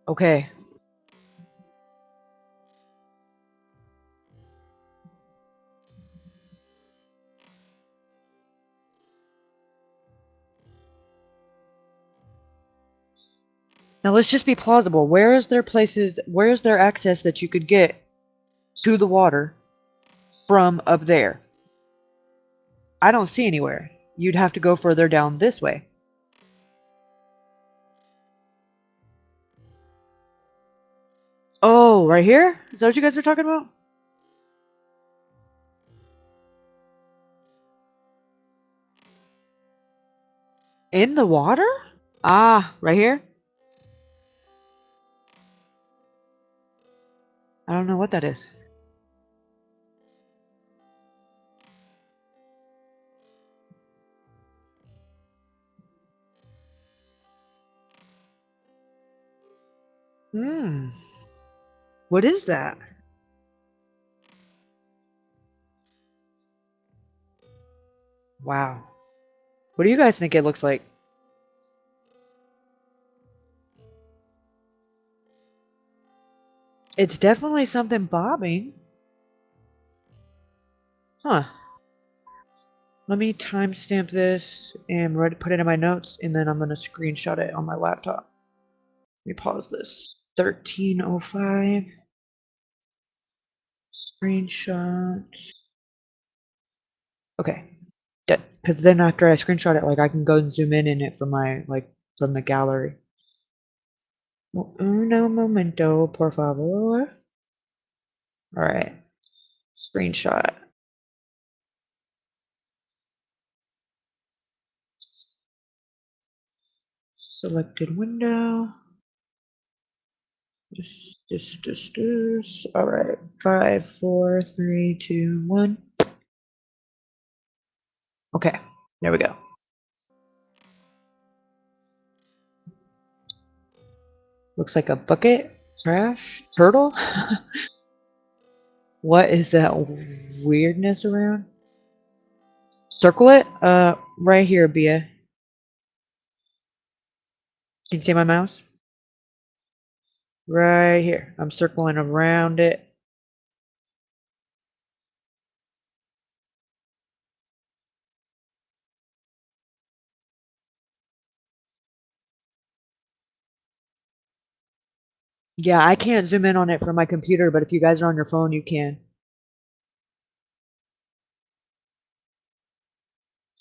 Okay. Now let's just be plausible. Where is there places, where is there access that you could get to the water from up there? I don't see anywhere. You'd have to go further down this way. Oh, right here? Is that what you guys are talking about? In the water? Ah, right here? I don't know what that is. Hmm. What is that? Wow. What do you guys think it looks like? It's definitely something bobbing. Huh. Let me timestamp this and put it in my notes, and then I'm going to screenshot it on my laptop. Let me pause this. 13:05. Screenshot. Okay. Good. Because then after I screenshot it, like I can go and zoom in it from my from the gallery. Uno momento, por favor. All right. Screenshot. Selected window. This. All right. 5, 4, 3, 2, 1. Okay. There we go. Looks like a bucket. Trash. Turtle. What is that weirdness around? Circle it. Right here, Bia. Can you see my mouse? Right here. I'm circling around it. Yeah, I can't zoom in on it from my computer, but if you guys are on your phone, you can.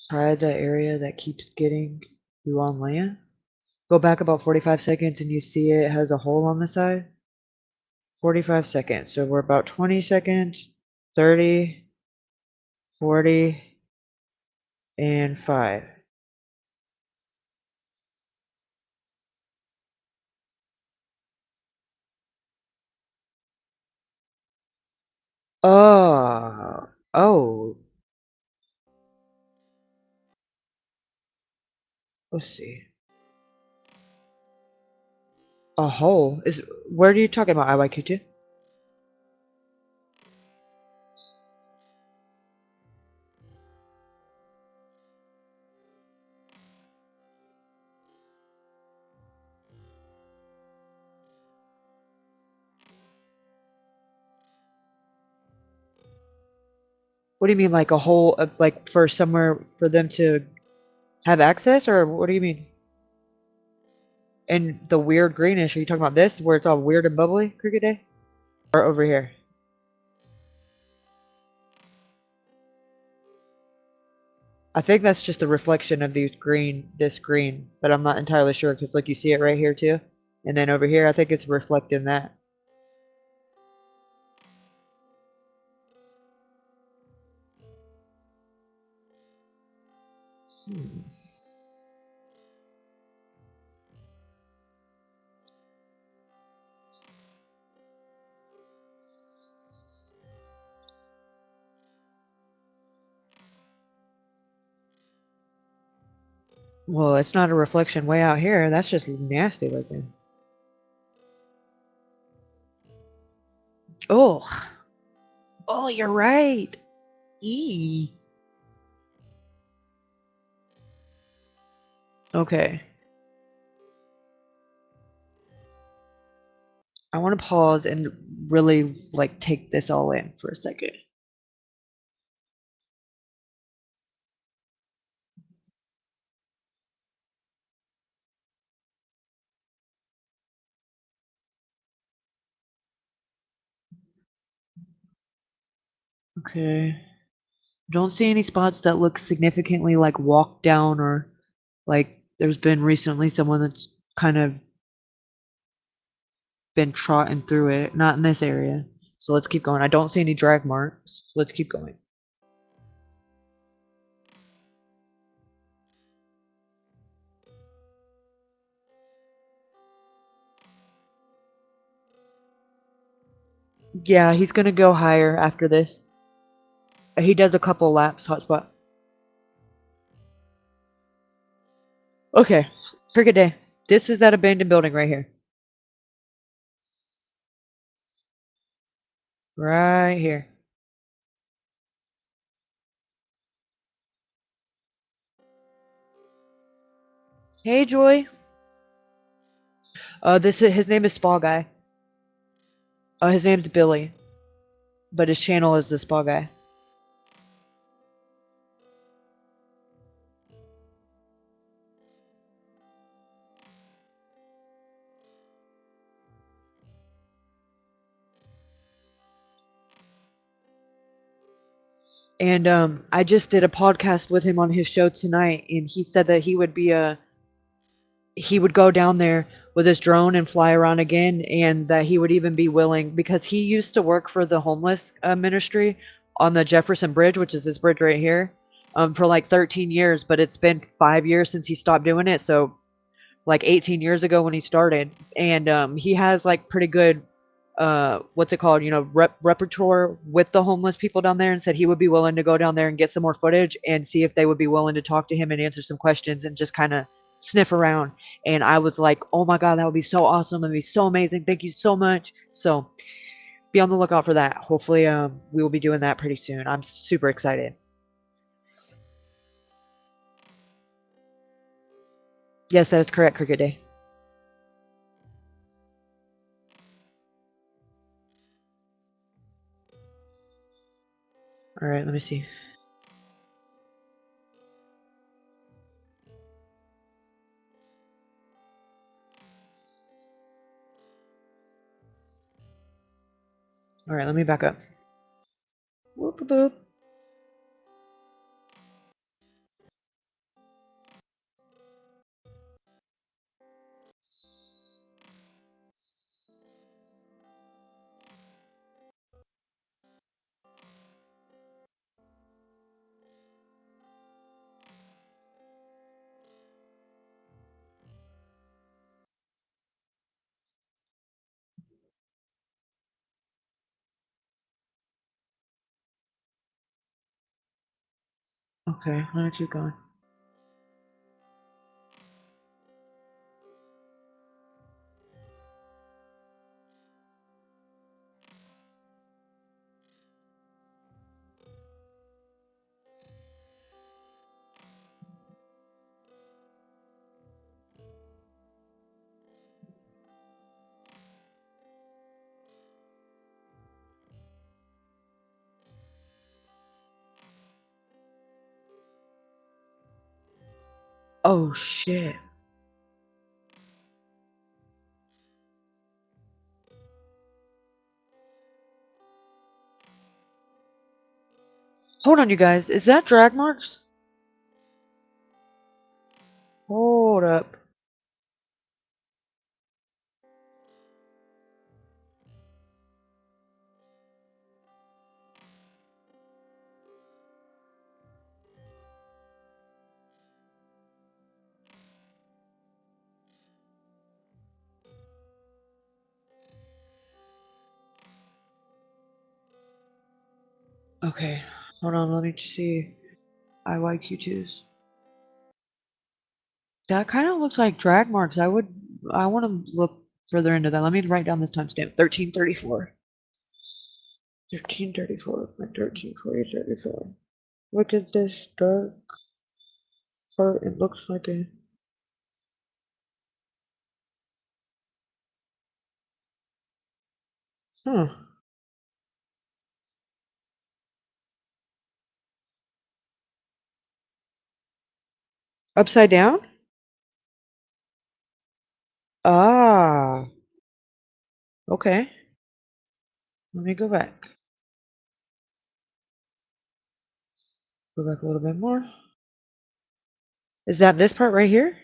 Try the area that keeps getting you on land. Go back about 45 seconds and you see it has a hole on the side. 45 seconds. So we're about 20 seconds, 30, 40, and 5. Oh. Let's see. A hole? Where are you talking about, IYQ2? What do you mean, like a hole of like for somewhere for them to have access, or what do you mean? And the weird greenish, are you talking about this where it's all weird and bubbly, Cricket Day? Or over here? I think that's just a reflection of this green, but I'm not entirely sure because look, you see it right here too? And then over here, I think it's reflecting that. Well, it's not a reflection way out here. That's just nasty looking. Oh. Oh, you're right. Eee. Okay. I want to pause and really like take this all in for a second. Okay. Don't see any spots that look significantly like walked down or like there's been recently someone that's kind of been trotting through it. Not in this area. So let's keep going. I don't see any drag marks. So let's keep going. Yeah, he's gonna go higher after this. He does a couple laps, hotspot. Okay, Cricket Day. This is that abandoned building right here. Right here. Hey, Joy. His name is Spa Guy. His name's Billy, but his channel is the Spa Guy. And I just did a podcast with him on his show tonight, and he said that he would go down there with his drone and fly around again, and that he would even be willing because he used to work for the homeless ministry on the Jefferson Bridge, which is this bridge right here, for like 13 years. But it's been 5 years since he stopped doing it, so like 18 years ago when he started, and he has like pretty good what's it called, repertoire with the homeless people down there, and said he would be willing to go down there and get some more footage and see if they would be willing to talk to him and answer some questions and just kind of sniff around. And I was like, oh my god, that would be so awesome and be so amazing, thank you so much. So be on the lookout for that. Hopefully we will be doing that pretty soon. I'm super excited. Yes, that is correct, Cricket Day. All right, let me see. All right, let me back up. Whoop boop. Okay, let me keep going. Oh shit. Hold on, you guys. Is that drag marks? Hold up. Okay. Hold on, let me see. IYQ2s. That kind of looks like drag marks. I want to look further into that. Let me write down this timestamp. 1334. 1334. 1334. Look at this dark part. It looks like a. Huh. Upside down? Ah. Okay. Let me go back. Go back a little bit more. Is that this part right here?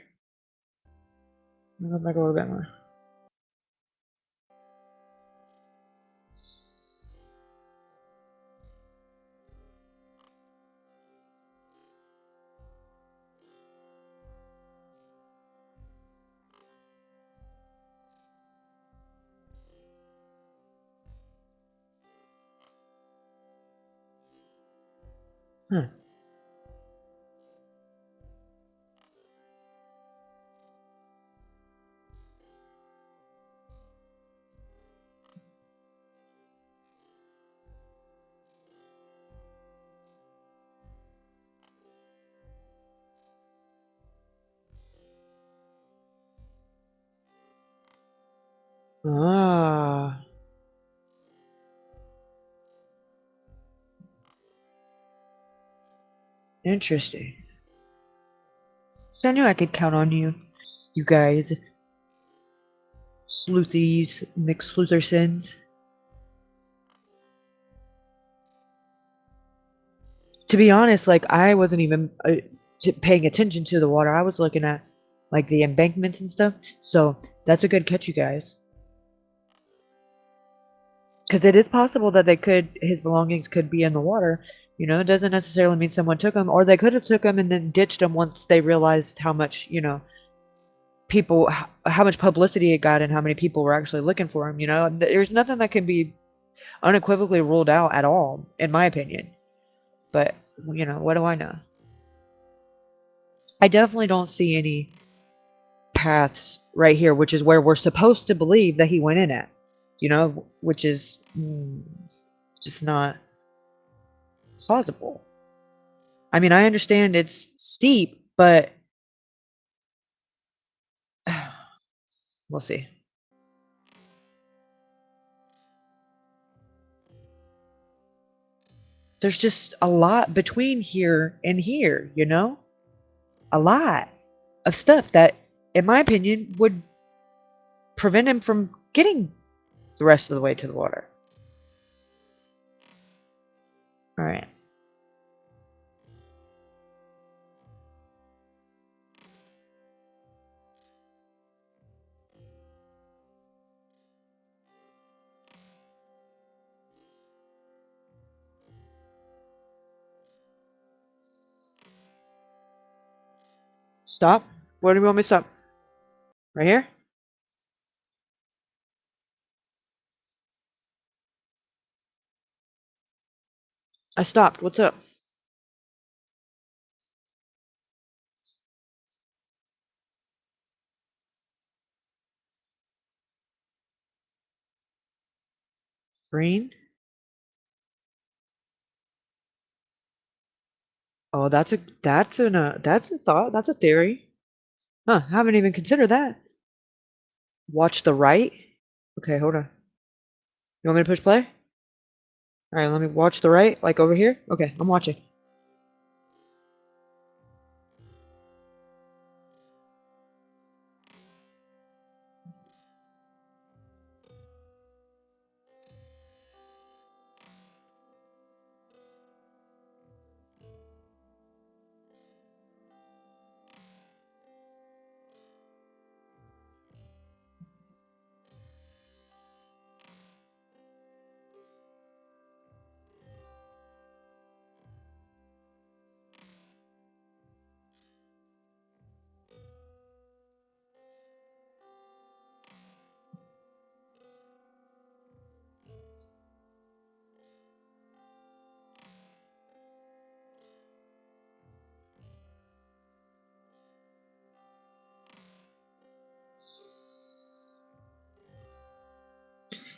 Go back a little bit more. Huh. Ah. Interesting. So I knew I could count on you. You guys. Sleuthies, McSleuthersons. To be honest, like, I wasn't even paying attention to the water. I was looking at, like, the embankments and stuff. So that's a good catch, you guys. Because it is possible that his belongings could be in the water. You know, it doesn't necessarily mean someone took them, or they could have took them and then ditched them once they realized how much, you know, how much publicity it got and how many people were actually looking for him. You know, there's nothing that can be unequivocally ruled out at all, in my opinion. But, you know, what do I know? I definitely don't see any paths right here, which is where we're supposed to believe that he went in at. You know, which is just not plausible. I mean, I understand it's steep, but we'll see. There's just a lot between here and here, you know? A lot of stuff that, in my opinion, would prevent him from getting the rest of the way to the water. Alright. Stop. Where do you want me to stop? Right here? I stopped. What's up? Green? Oh, that's a thought. That's a theory. Huh, haven't even considered that. Watch the right? Okay, hold on. You want me to push play? Alright, let me watch the right, like over here. Okay, I'm watching.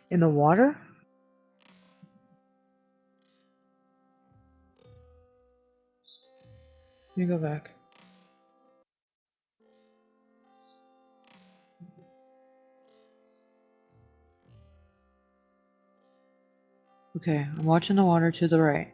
In the water? Let me go back. Okay, I'm watching the water to the right.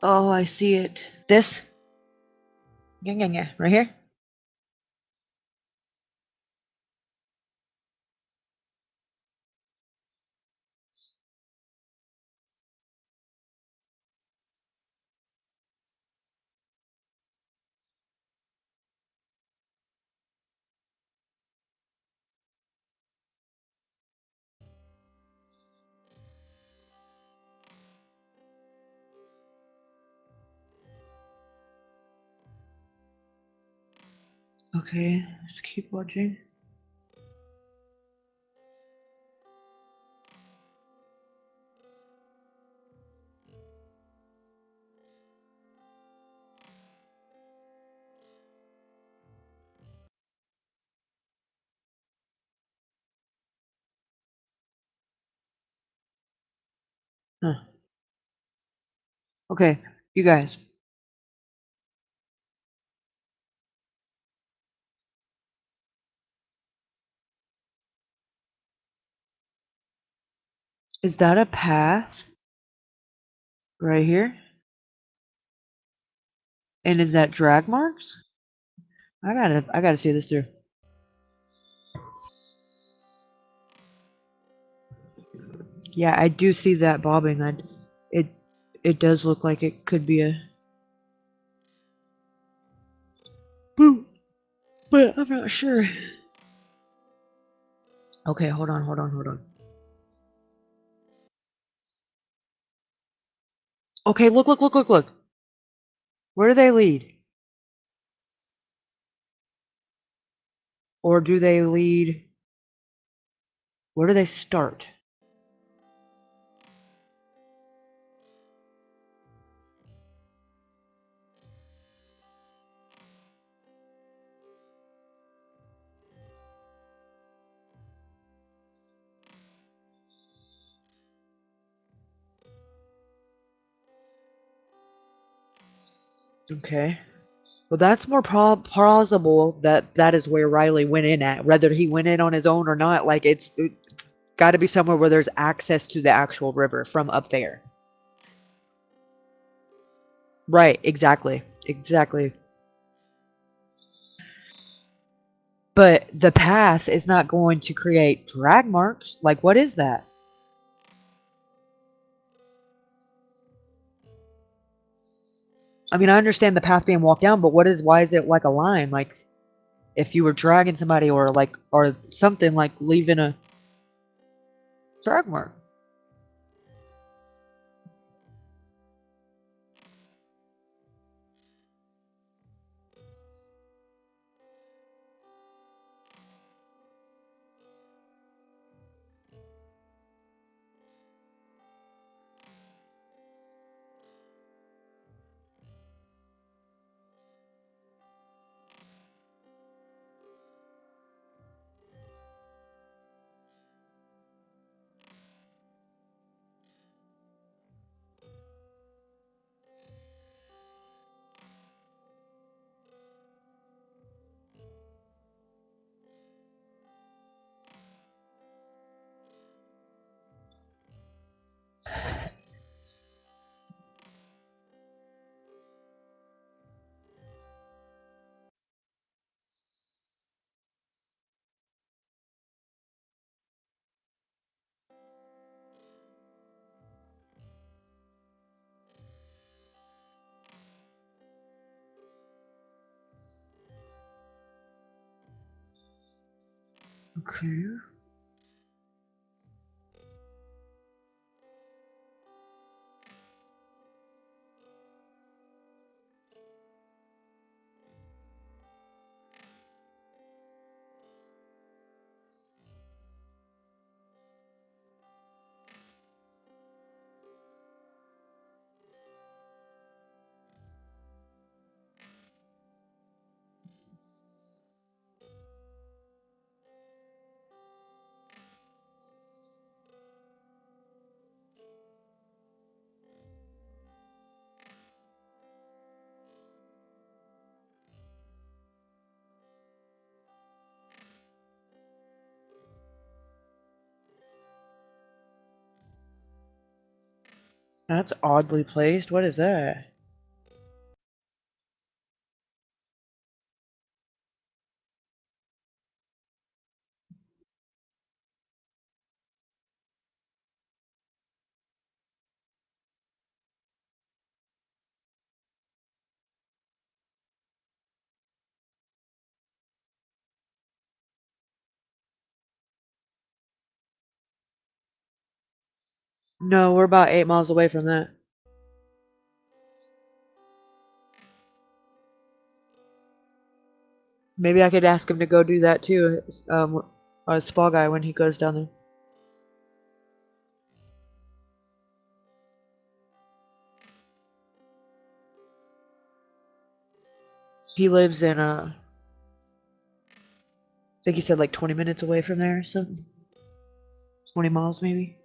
Oh, I see it. This? Yeah, yeah, yeah. Right here? Okay, let's keep watching. Huh. Okay, you guys. Is that a path? Right here? And is that drag marks? I gotta see this through. Yeah, I do see that bobbing. It it does look like it could be a boot, but I'm not sure. Okay, hold on, hold on, hold on. Okay, look, look, look, look, look. Where do they lead? Or do they lead? Where do they start? Okay. Well, that's more plausible that that is where Riley went in at. Whether he went in on his own or not, like it got to be somewhere where there's access to the actual river from up there. Right, exactly. Exactly. But the path is not going to create drag marks. Like, what is that? I mean, I understand the path being walked down, but why is it like a line? Like, if you were dragging somebody or like, or something like leaving a drag mark. Okay. That's oddly placed. What is that? No, we're about 8 miles away from that. Maybe I could ask him to go do that too, a spa guy when he goes down there. He lives in I think he said like 20 minutes away from there or something. 20 miles maybe.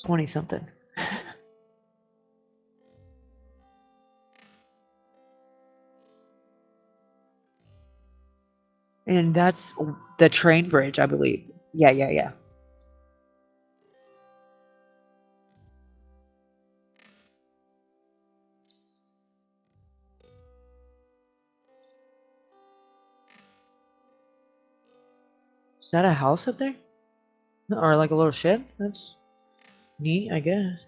20 something. And that's the train bridge, I believe. Yeah, yeah, yeah. Is that a house up there? Or like a little ship? That's neat, I guess.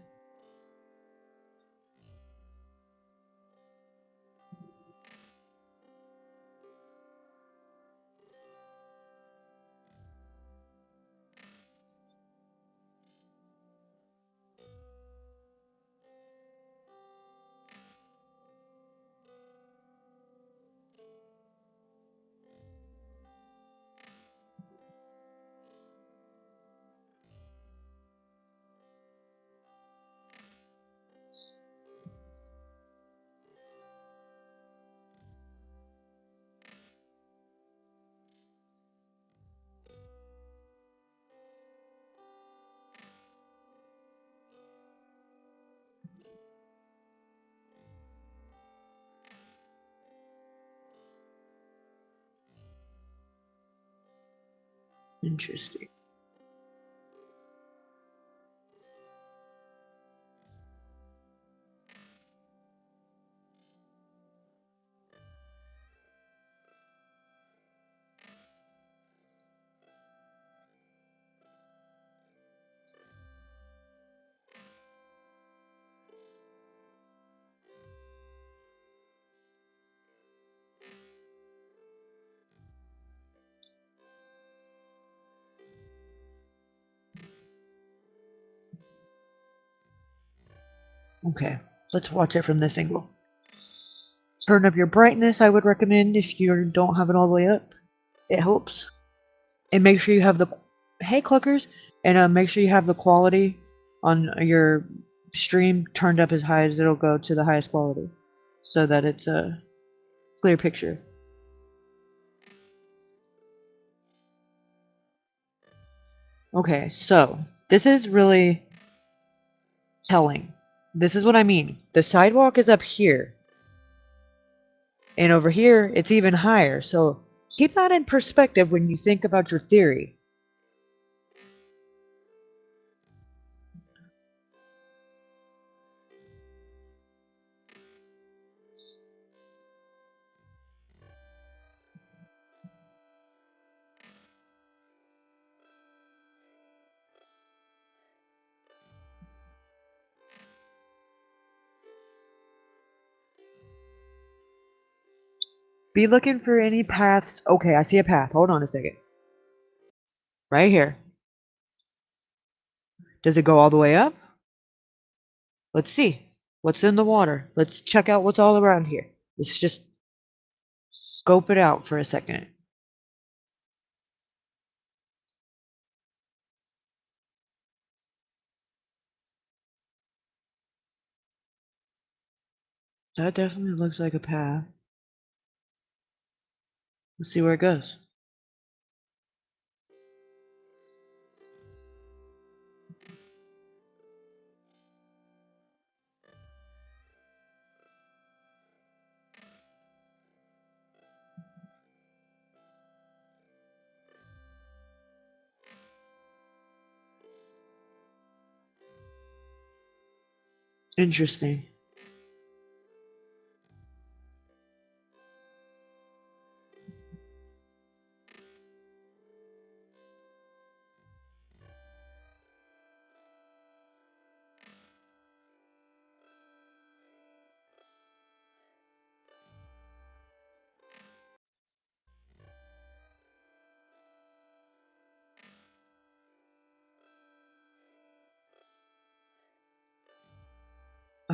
Interesting. Okay, let's watch it from this angle. Turn up your brightness, I would recommend if you don't have it all the way up. It helps. And make sure you have the hey cluckers, and make sure you have the quality on your stream turned up as high as it'll go to the highest quality, so that it's a clear picture. Okay, so this is really telling. This is what I mean. The sidewalk is up here, and over here it's even higher. So keep that in perspective when you think about your theory. Be looking for any paths. Okay, I see a path. Hold on a second. Right here. Does it go all the way up? Let's see. What's in the water? Let's check out what's all around here. Let's just scope it out for a second. That definitely looks like a path. Let's see where it goes. Interesting.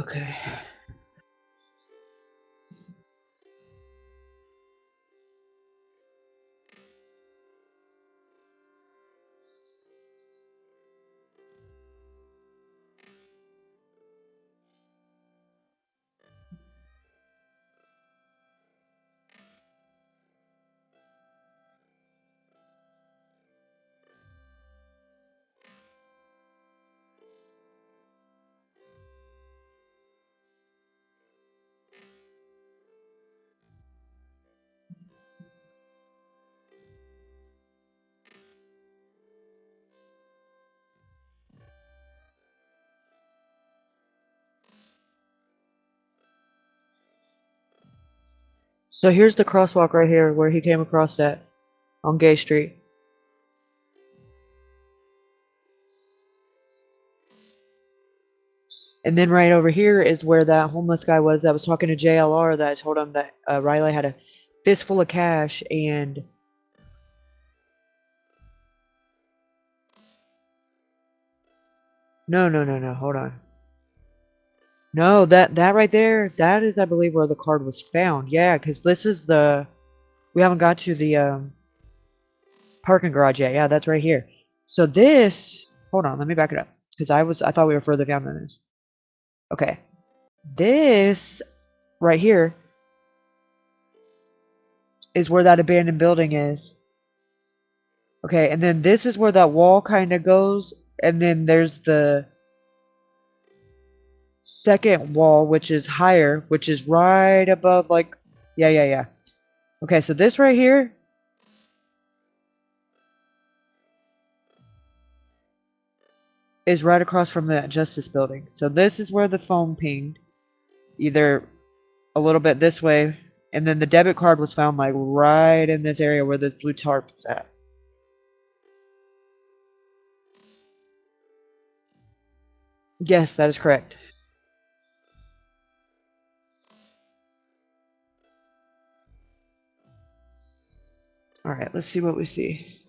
Okay. So here's the crosswalk right here where he came across that on Gay Street. And then right over here is where that homeless guy was that was talking to JLR that told him that Riley had a fistful of cash and no, hold on. No, that right there, that is I believe where the card was found. Yeah, because this is the we haven't got to the parking garage yet. Yeah, that's right here. So this, hold on, let me back it up because I thought we were further down than this. Okay. This right here is where that abandoned building is. Okay, and then this is where that wall kind of goes, and then there's the second wall, which is higher, which is right above, like, yeah. Okay, so this right here is right across from the Justice building. So this is where the phone pinged, either a little bit this way, and then the debit card was found, like, right in this area where the blue tarp is at. Yes, that is correct. Alright, let's see what we see.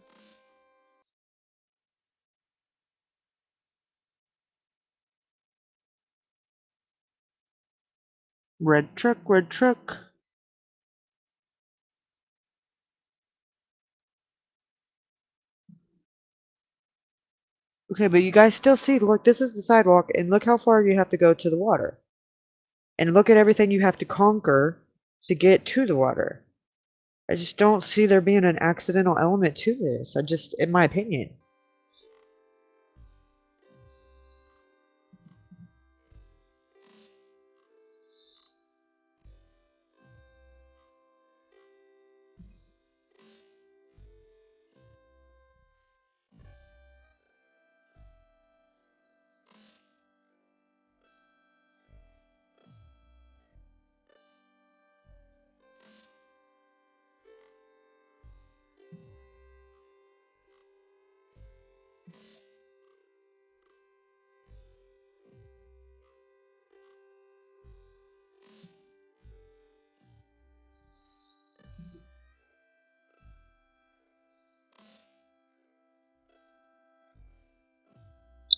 Red truck, red truck. Okay, but you guys still see, look, this is the sidewalk, and look how far you have to go to the water. And look at everything you have to conquer to get to the water. I just don't see there being an accidental element to this. In my opinion.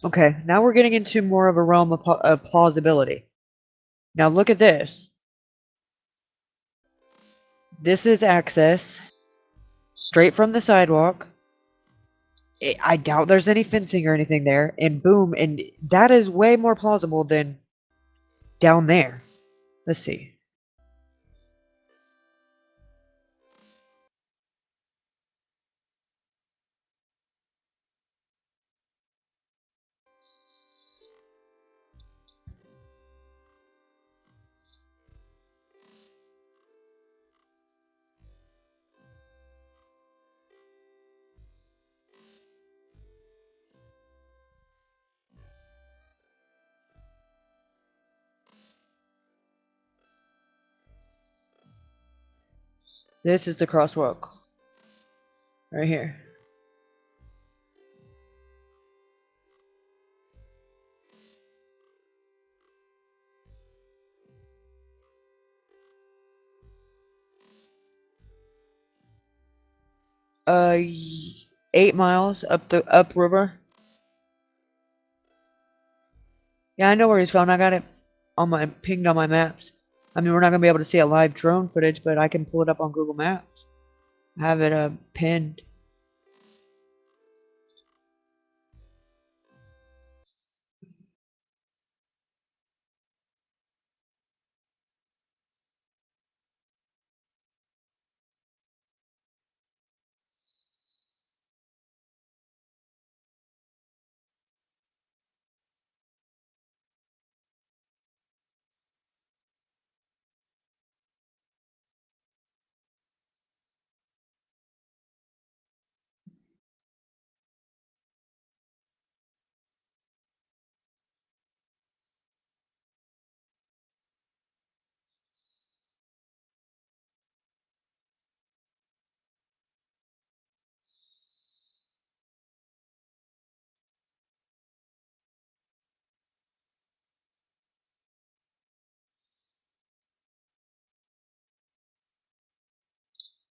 Okay, now we're getting into more of a realm of plausibility. Now look at this. This is access straight from the sidewalk. I doubt there's any fencing or anything there. And boom, and that is way more plausible than down there. Let's see. This is the crosswalk. Right here. Uh, 8 miles up the upriver. Yeah, I know where he's from. I got it. on my pinged on my maps. I mean, we're not gonna be able to see a live drone footage, but I can pull it up on Google Maps. Have it pinned.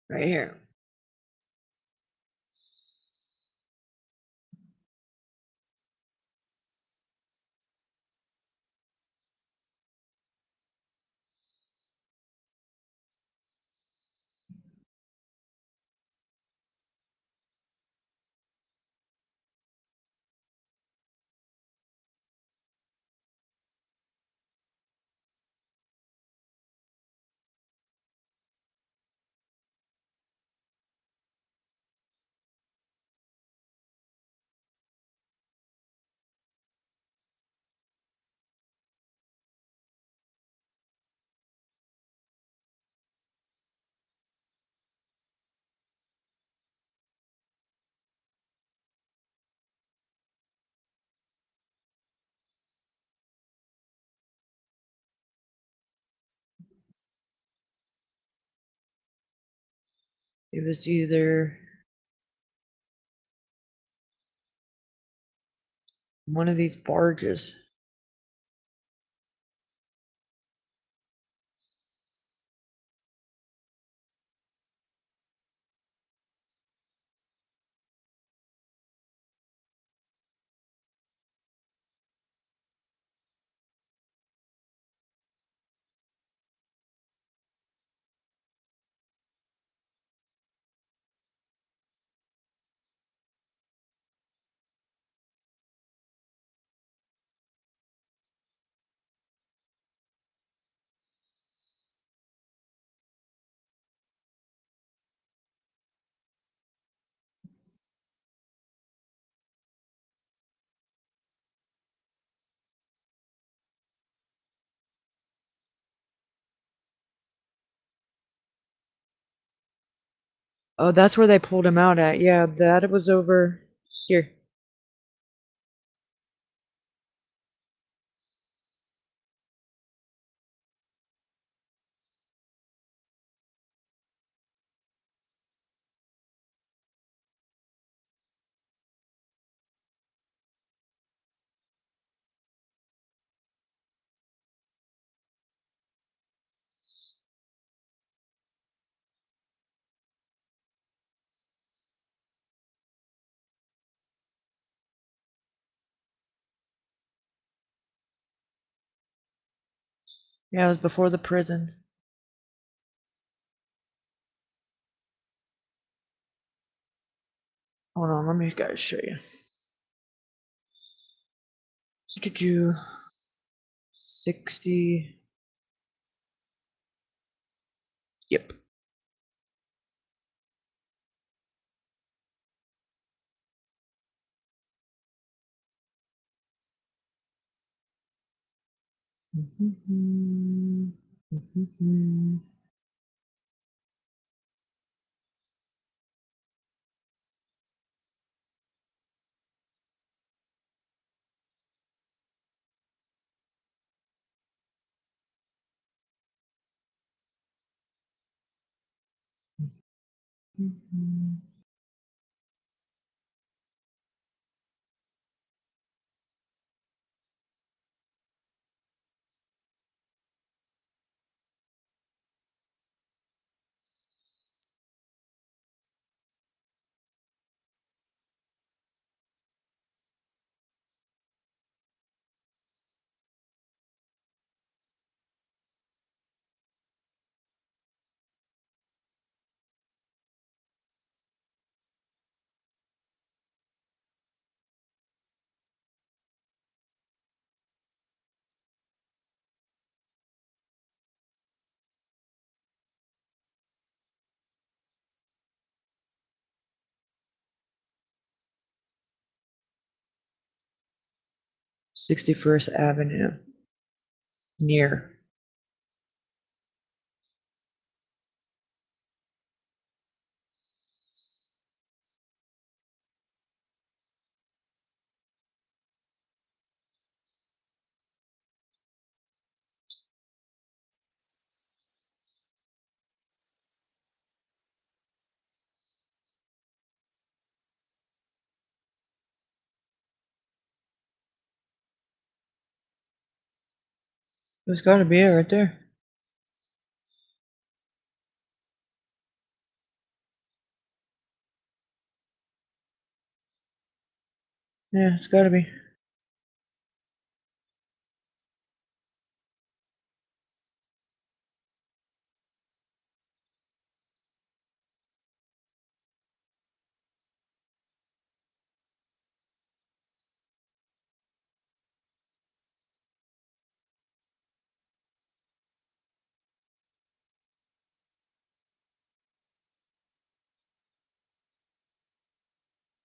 Right here. It was either one of these barges. Oh, that's where they pulled him out at. Yeah, that was over here. Yeah, it was before the prison. Hold on, let me guys show you. Did you 60? Yep. 61st Avenue. Near. There's gotta be it right there. Yeah, it's gotta be.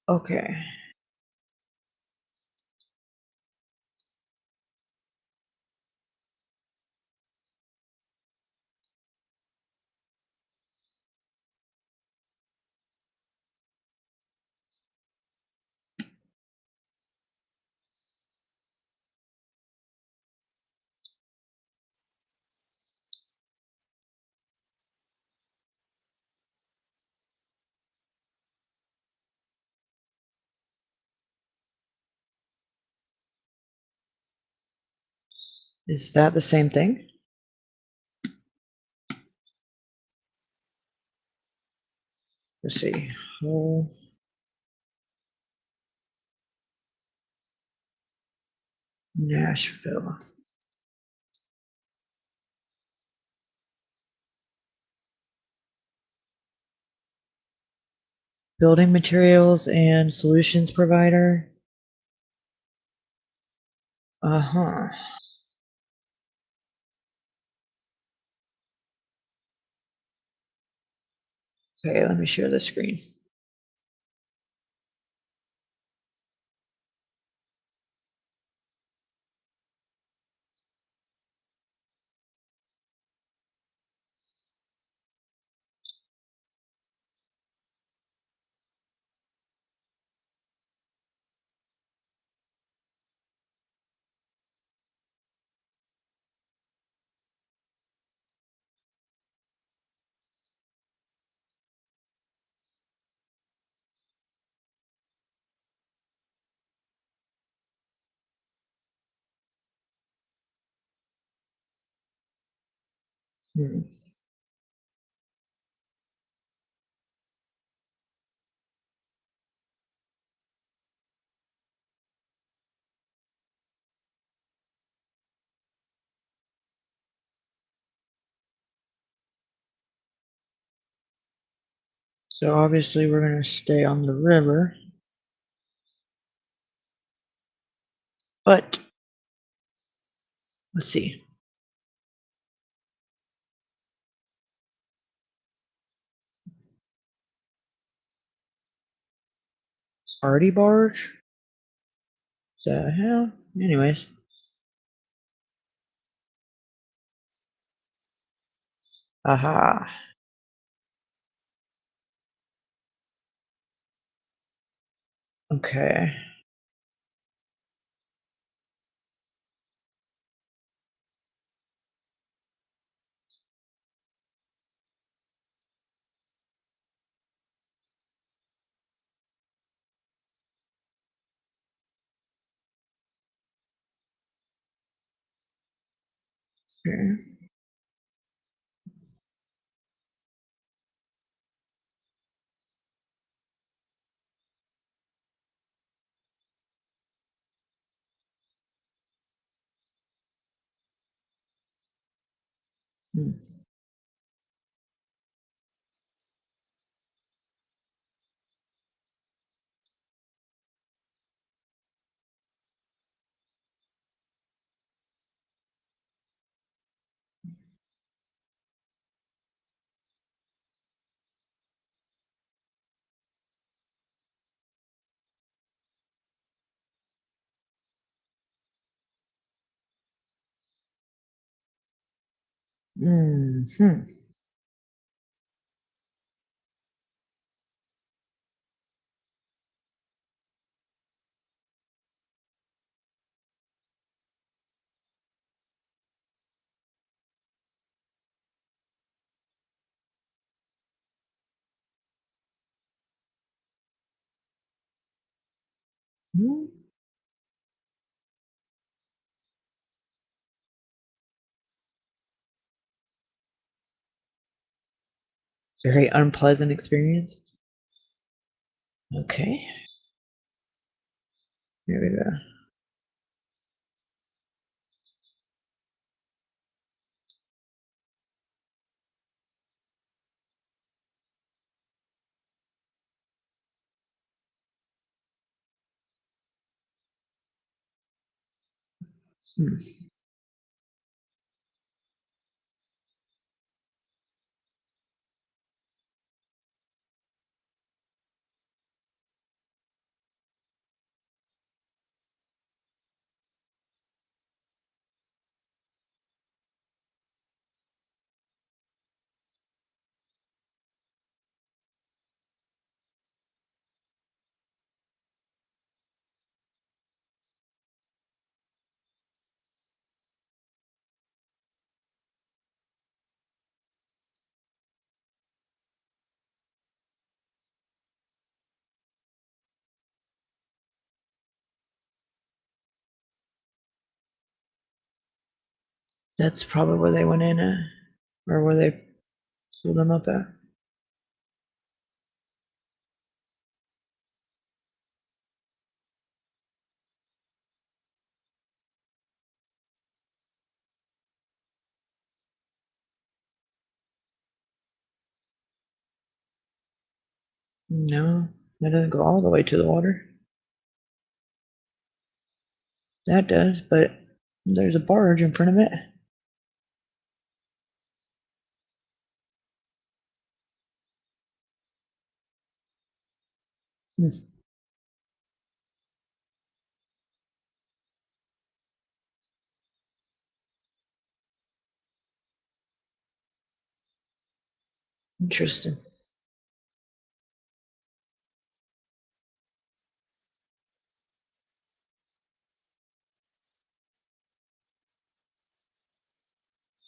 Okay. Is that the same thing? Let's see. Oh, Nashville. Building materials and solutions provider. Uh-huh. Okay, let me share the screen. Hmm. So obviously we're going to stay on the river. But let's see. Party barge? The hell? Anyways. Aha. Okay. Okay. Hmm. Hmm. Very unpleasant experience. Okay. Here we go. Hmm. That's probably where they went in at, or where they pulled them up at. No, that doesn't go all the way to the water. That does, but there's a barge in front of it. Hmm. Interesting.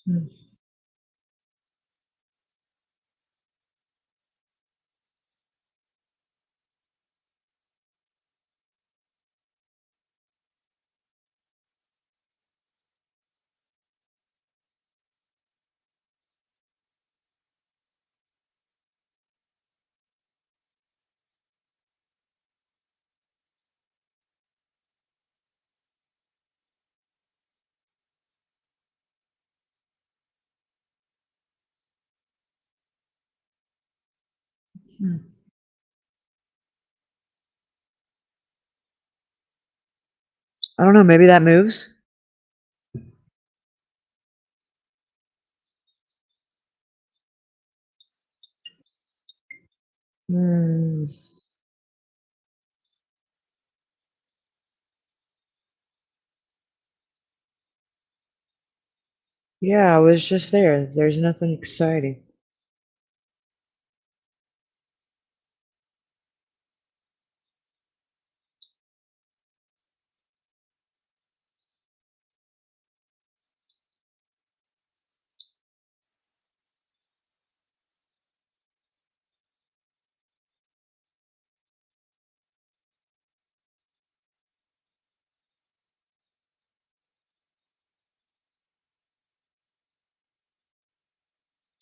Hmm. Hmm. I don't know, maybe that moves. Hmm. Yeah, I was just there. There's nothing exciting.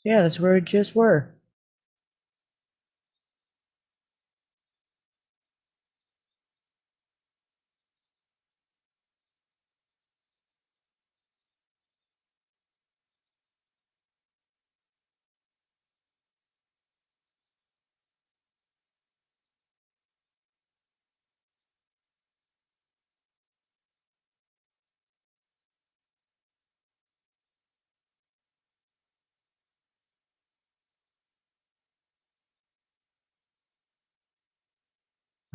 Yeah, that's where it just were.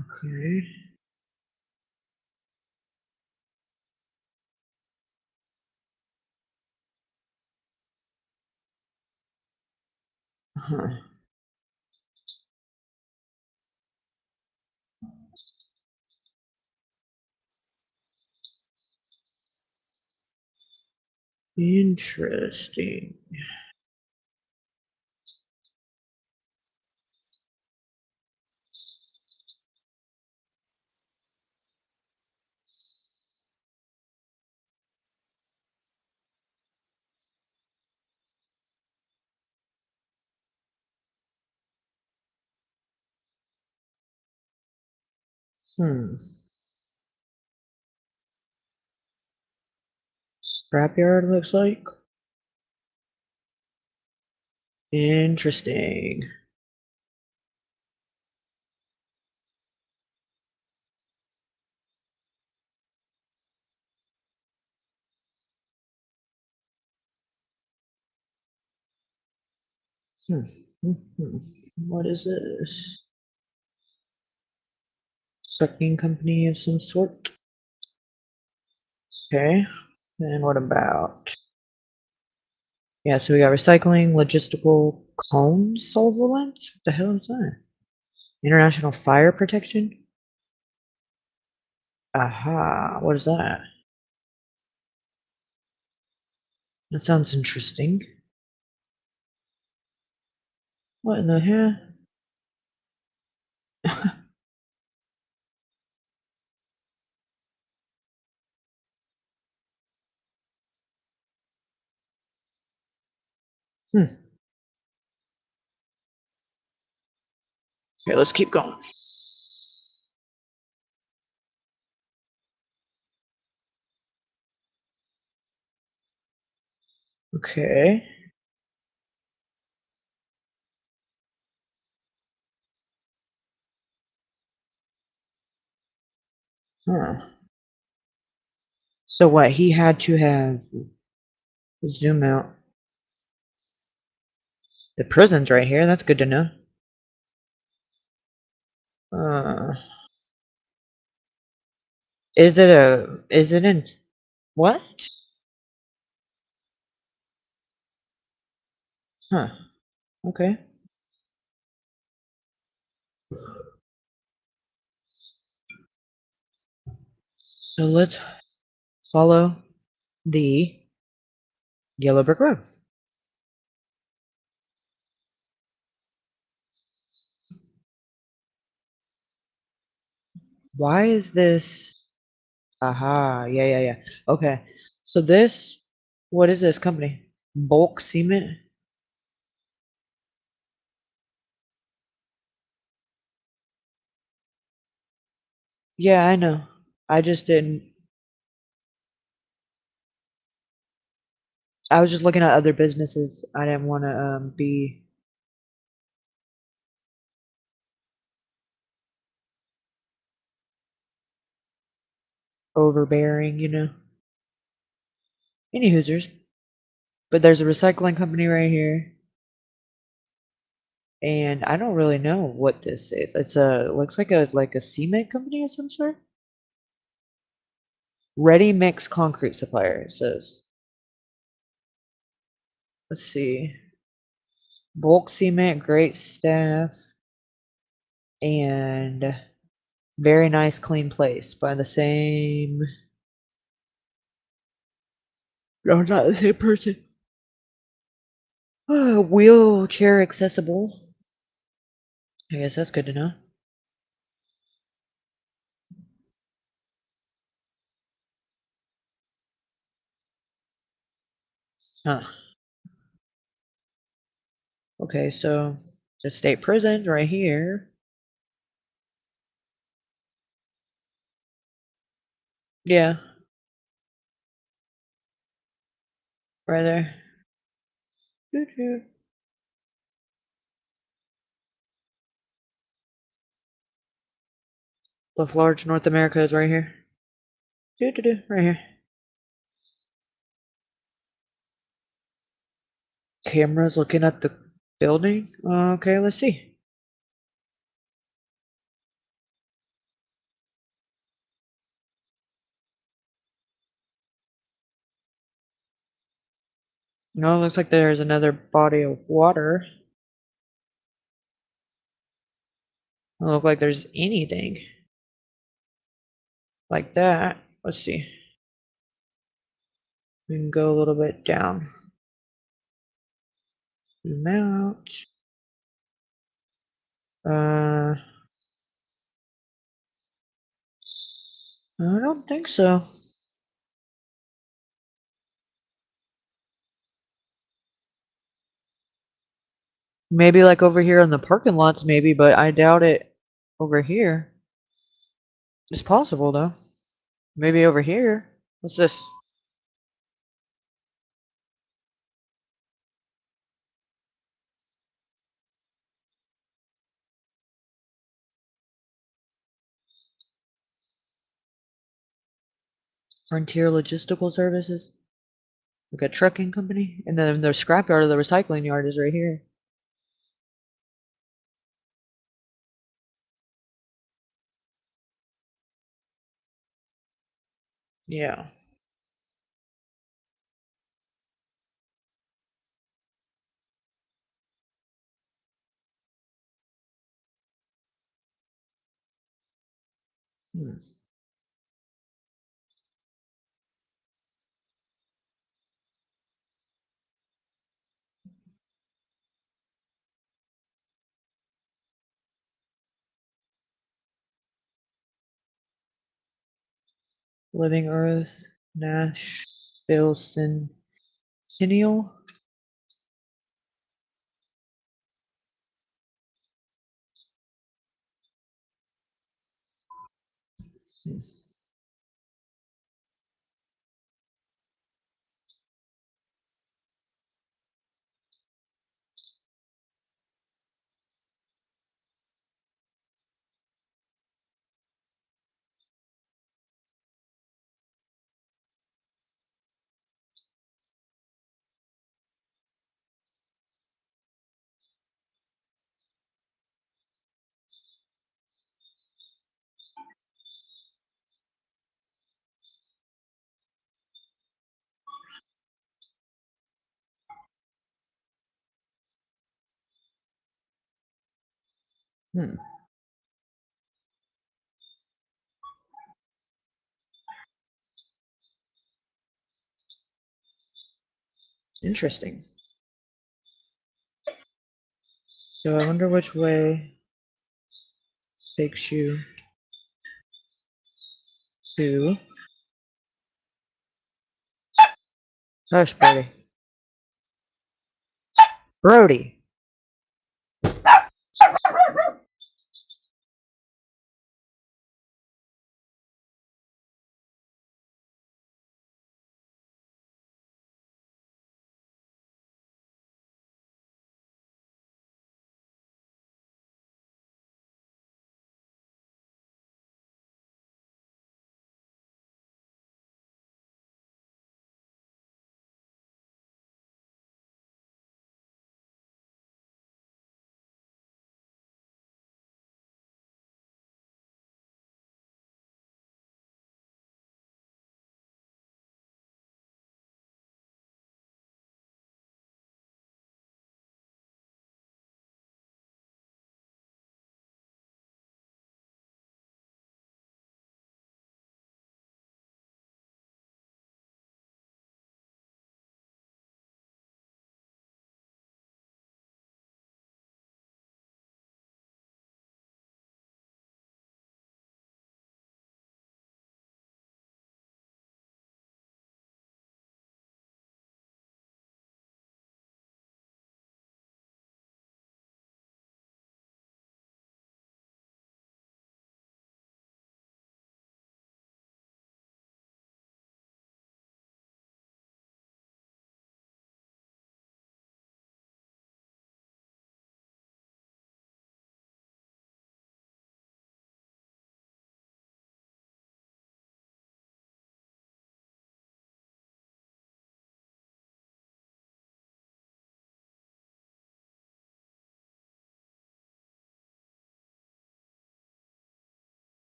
Okay. Huh. Interesting. Hmm. Scrapyard looks like. Interesting. Hmm. Hmm. What is this? Sucking company of some sort. Okay. And what about? Yeah, so we got recycling, logistical cone solvent. What the hell is that? International fire protection? Aha, what is that? That sounds interesting. What in the hell? Hmm. Okay, let's keep going. Okay. Huh. So what, he had to have zoom out. The prison's right here, that's good to know. Uh is it in what? Huh. Okay. So let's follow the yellow brick road. Why is this? Aha, yeah. Okay. So this, what is this company? Bulk cement? Yeah, I know. I just didn't. I was just looking at other businesses. I didn't want to be overbearing, you know. Any Hoosers. But there's a recycling company right here. And I don't really know what this is. It's looks like a cement company of some sort. Ready mix concrete supplier, it says. Let's see. Bulk cement, great staff, and very nice clean place by the same. No, not the same person. Wheelchair accessible. I guess that's good to know. Huh. Okay, so the state prison right here. Yeah, right there. Doo-doo. LaFlarge, North America is right here. Doo-doo-doo, right here. Cameras looking at the building. Okay, let's see. No, looks like there's another body of water. Doesn't look like there's anything like that. Let's see. We can go a little bit down. Zoom out. I don't think so. Maybe like over here in the parking lots, maybe, but I doubt it over here. It's possible though. Maybe over here. What's this? Frontier Logistical Services. Like a trucking company. And then the scrapyard of the recycling yard is right here. Yeah. Hmm. Living Earth, Nashville Centennial. Hmm. Interesting. So I wonder which way takes you to. Hush, Brody. Brody.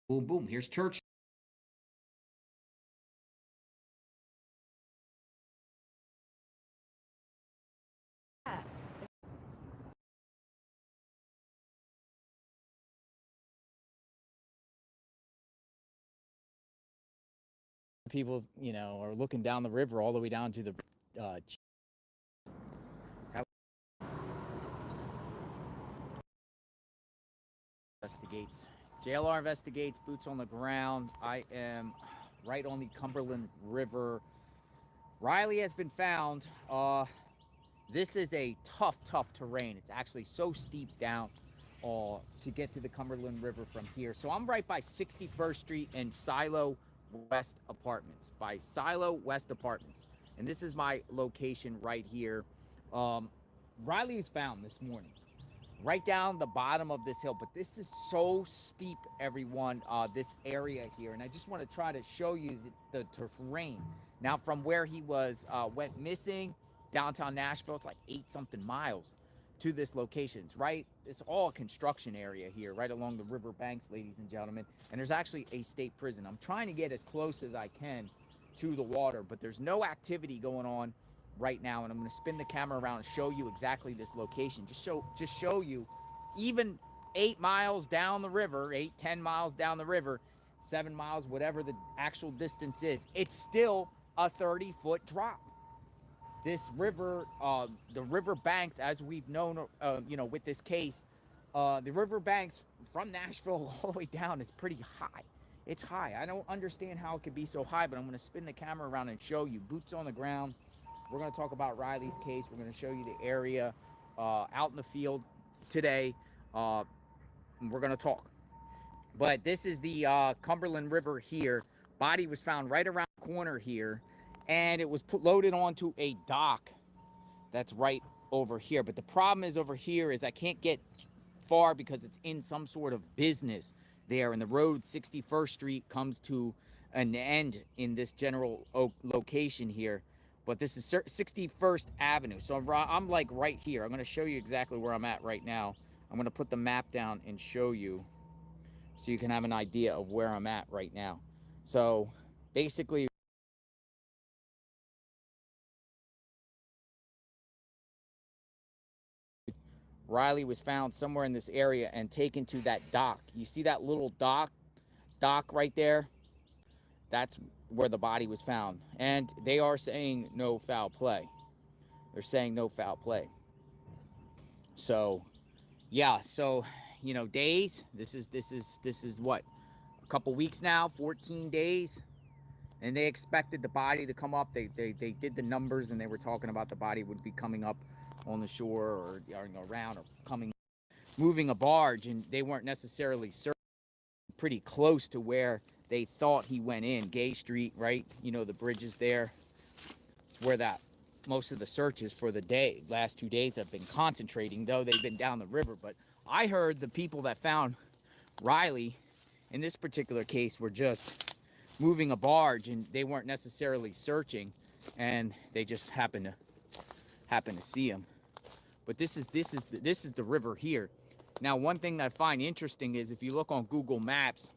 Boom, boom. Here's church. People, you know, are looking down the river all the way down to the investigates. JLR investigates, boots on the ground. I am right on the Cumberland River. Riley has been found. This is a tough terrain. It's actually so steep down to get to the Cumberland River from here. So I'm right by 61st Street and Silo West Apartments. By Silo West Apartments. And this is my location right here. Riley was found this morning. Right down the bottom of this hill, but this is so steep, everyone, this area here, and I just want to try to show you the terrain. Now, from where he was went missing, downtown Nashville, it's like 8-something miles to this location. It's all a construction area here, right along the river banks, ladies and gentlemen, and there's actually a state prison. I'm trying to get as close as I can to the water, but there's no activity going on right now, and I'm going to spin the camera around and show you exactly this location. Just show you, even 8 miles down the river, 8-10 miles down the river, 7 miles, whatever the actual distance is, it's still a 30-foot drop. This river, the river banks, as we've known, you know, with this case, the river banks from Nashville all the way down is pretty high. It's high. I don't understand how it could be so high, but I'm going to spin the camera around and show you. Boots on the ground. We're going to talk about Riley's case. We're going to show you the area out in the field today. And we're going to talk. But this is the Cumberland River here. Body was found right around the corner here. And it was loaded onto a dock that's right over here. But the problem is over here is I can't get far because it's in some sort of business there. And the road 61st Street comes to an end in this general location here. But this is 61st Avenue. So I'm like right here. I'm going to show you exactly where I'm at right now. I'm going to put the map down and show you so you can have an idea of where I'm at right now. So basically, Riley was found somewhere in this area and taken to that dock. You see that little dock right there? That's where the body was found. And they are saying no foul play. They're saying no foul play. So, yeah, so, you know, days, this is what, a couple weeks now, 14 days, and they expected the body to come up. They did the numbers, and they were talking about the body would be coming up on the shore or around or moving a barge, and they weren't necessarily certain. Pretty close to where they thought he went in, Gay Street, right? You know, the bridges there. It's where that most of the searches for the last 2 days have been concentrating, though they've been down the river. But I heard the people that found Riley in this particular case were just moving a barge, and they weren't necessarily searching, and they just happened to see him. But this is the river here. Now, one thing I find interesting is if you look on Google Maps,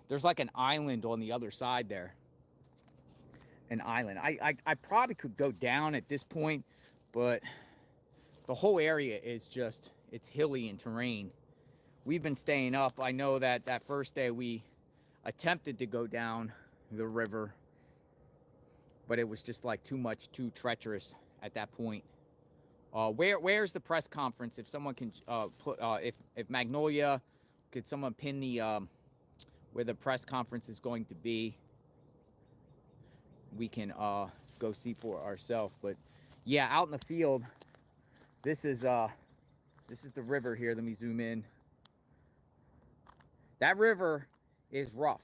there's like an island on the other side there. An island. I probably could go down at this point, but the whole area is just, it's hilly in terrain. We've been staying up. I know that first day we attempted to go down the river, but it was just like too treacherous at that point. Where's the press conference? If someone can put, if Magnolia, could someone pin the where the press conference is going to be? We can go see for ourselves. But yeah, out in the field, this is the river here. Let me zoom in. That river is rough,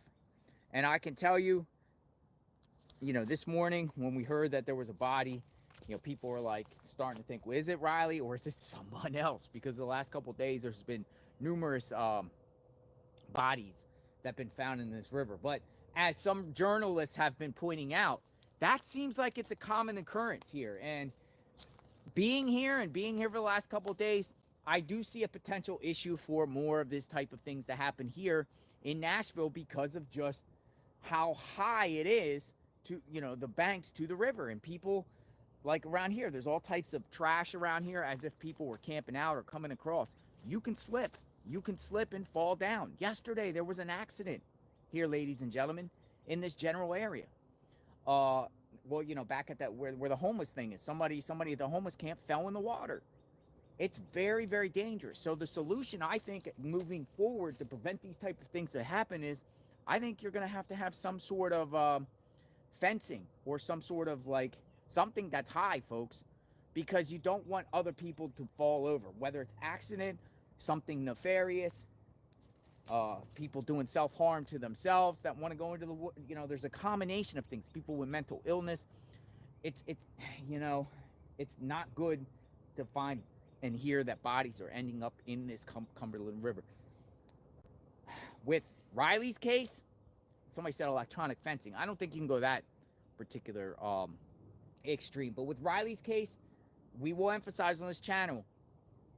and I can tell you, you know, this morning when we heard that there was a body, you know, people were like starting to think, well, is it Riley or is it someone else? Because the last couple of days there's been numerous bodies that have been found in this river. But as some journalists have been pointing out, that seems like it's a common occurrence here. And being here for the last couple of days, I do see a potential issue for more of this type of things to happen here in Nashville because of just how high it is to, you know, the banks to the river. And people, like around here, there's all types of trash around here as if people were camping out or coming across. You can slip and fall down. Yesterday there was an accident here, ladies and gentlemen, in this general area. Well, you know, back at that where the homeless thing is, somebody at the homeless camp fell in the water. It's very, very dangerous. So the solution, I think, moving forward to prevent these type of things to happen is, I think you're going to have some sort of fencing or some sort of like something that's high, folks, because you don't want other people to fall over, whether it's accident, something nefarious, people doing self-harm to themselves that want to go into the, you know, there's a combination of things. People with mental illness. It's you know, it's not good to find and hear that bodies are ending up in this Cumberland River. With Riley's case, somebody said electronic fencing. I don't think you can go that particular extreme. But with Riley's case, we will emphasize on this channel,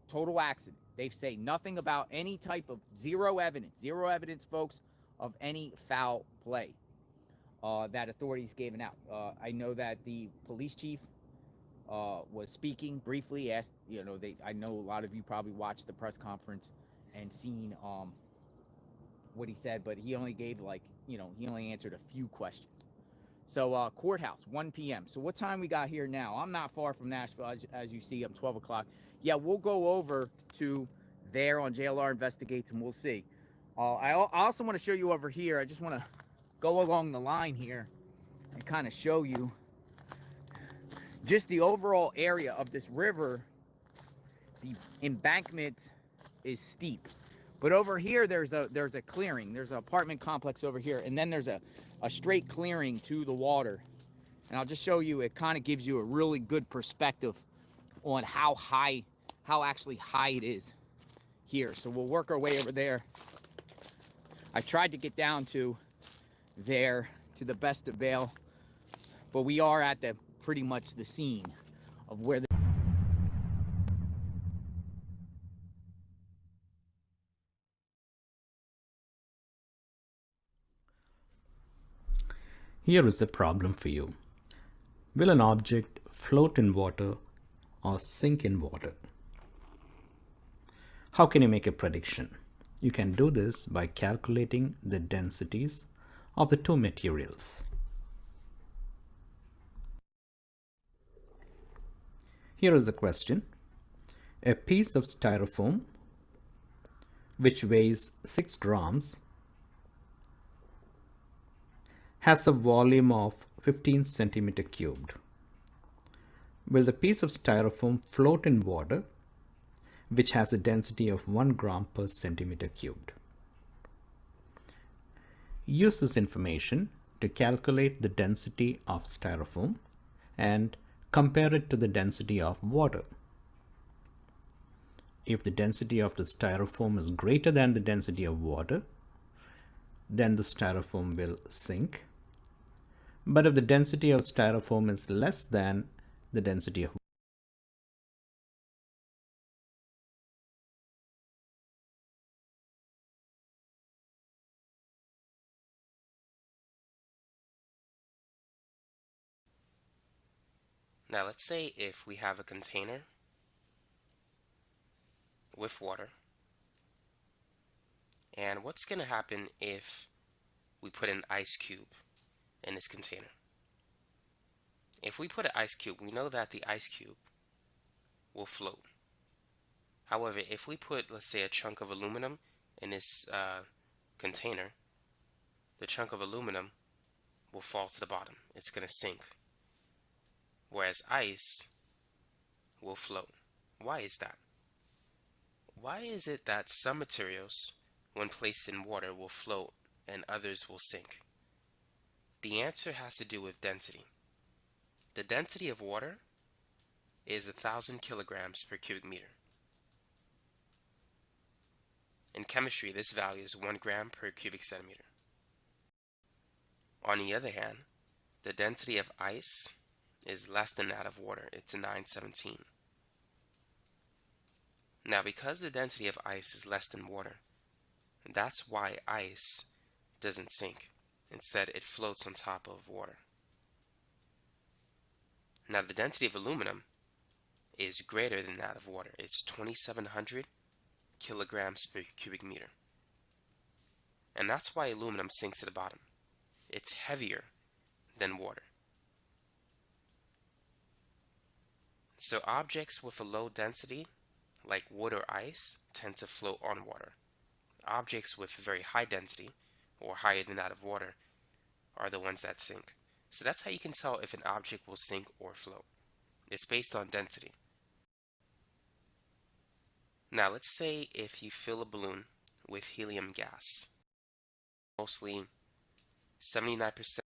total accident. They say nothing about any type of zero evidence, folks, of any foul play that authorities given out. I know that the police chief was speaking briefly, asked, you know, I know a lot of you probably watched the press conference and seen what he said, but he only gave, like, you know, he only answered a few questions. So courthouse, 1 p.m. So what time we got here now? I'm not far from Nashville, as you see. I'm 12 o'clock. Yeah, we'll go over to there on JLR Investigates, and we'll see. I also want to show you over here. I just want to go along the line here and kind of show you just the overall area of this river. The embankment is steep, but over here there's a clearing. There's an apartment complex over here, and then there's a straight clearing to the water. And I'll just show you, it kind of gives you a really good perspective on how actually high it is here. So we'll work our way over there. I tried to get down to there to the best avail, but we are at the pretty much the scene of where the Here is a problem for you. Will an object float in water or sink in water? How can you make a prediction? You can do this by calculating the densities of the two materials. Here is the question. A piece of styrofoam which weighs 6 grams has a volume of 15 centimeter cubed. Will the piece of styrofoam float in water which has a density of 1 gram per centimeter cubed? Use this information to calculate the density of styrofoam and compare it to the density of water. If the density of the styrofoam is greater than the density of water, then the styrofoam will sink. But if the density of styrofoam is less than the density of Now let's say if we have a container with water, and what's going to happen if we put an ice cube in this container? If we put an ice cube, we know that the ice cube will float. However, if we put, let's say, a chunk of aluminum in this container, the chunk of aluminum will fall to the bottom. It's going to sink. Whereas ice will float. Why is that? Why is it that some materials, when placed in water, will float and others will sink? The answer has to do with density. The density of water is 1,000 kilograms per cubic meter. In chemistry, this value is 1 gram per cubic centimeter. On the other hand, the density of ice is less than that of water. It's 917. Now, because the density of ice is less than water, that's why ice doesn't sink. Instead, it floats on top of water. Now, the density of aluminum is greater than that of water. It's 2,700 kilograms per cubic meter. And that's why aluminum sinks to the bottom. it's heavier than water. So objects with a low density, like wood or ice, tend to float on water. Objects with very high density, or higher than that of water, are the ones that sink. So that's how you can tell if an object will sink or float. It's based on density. Now let's say if you fill a balloon with helium gas, mostly 79%.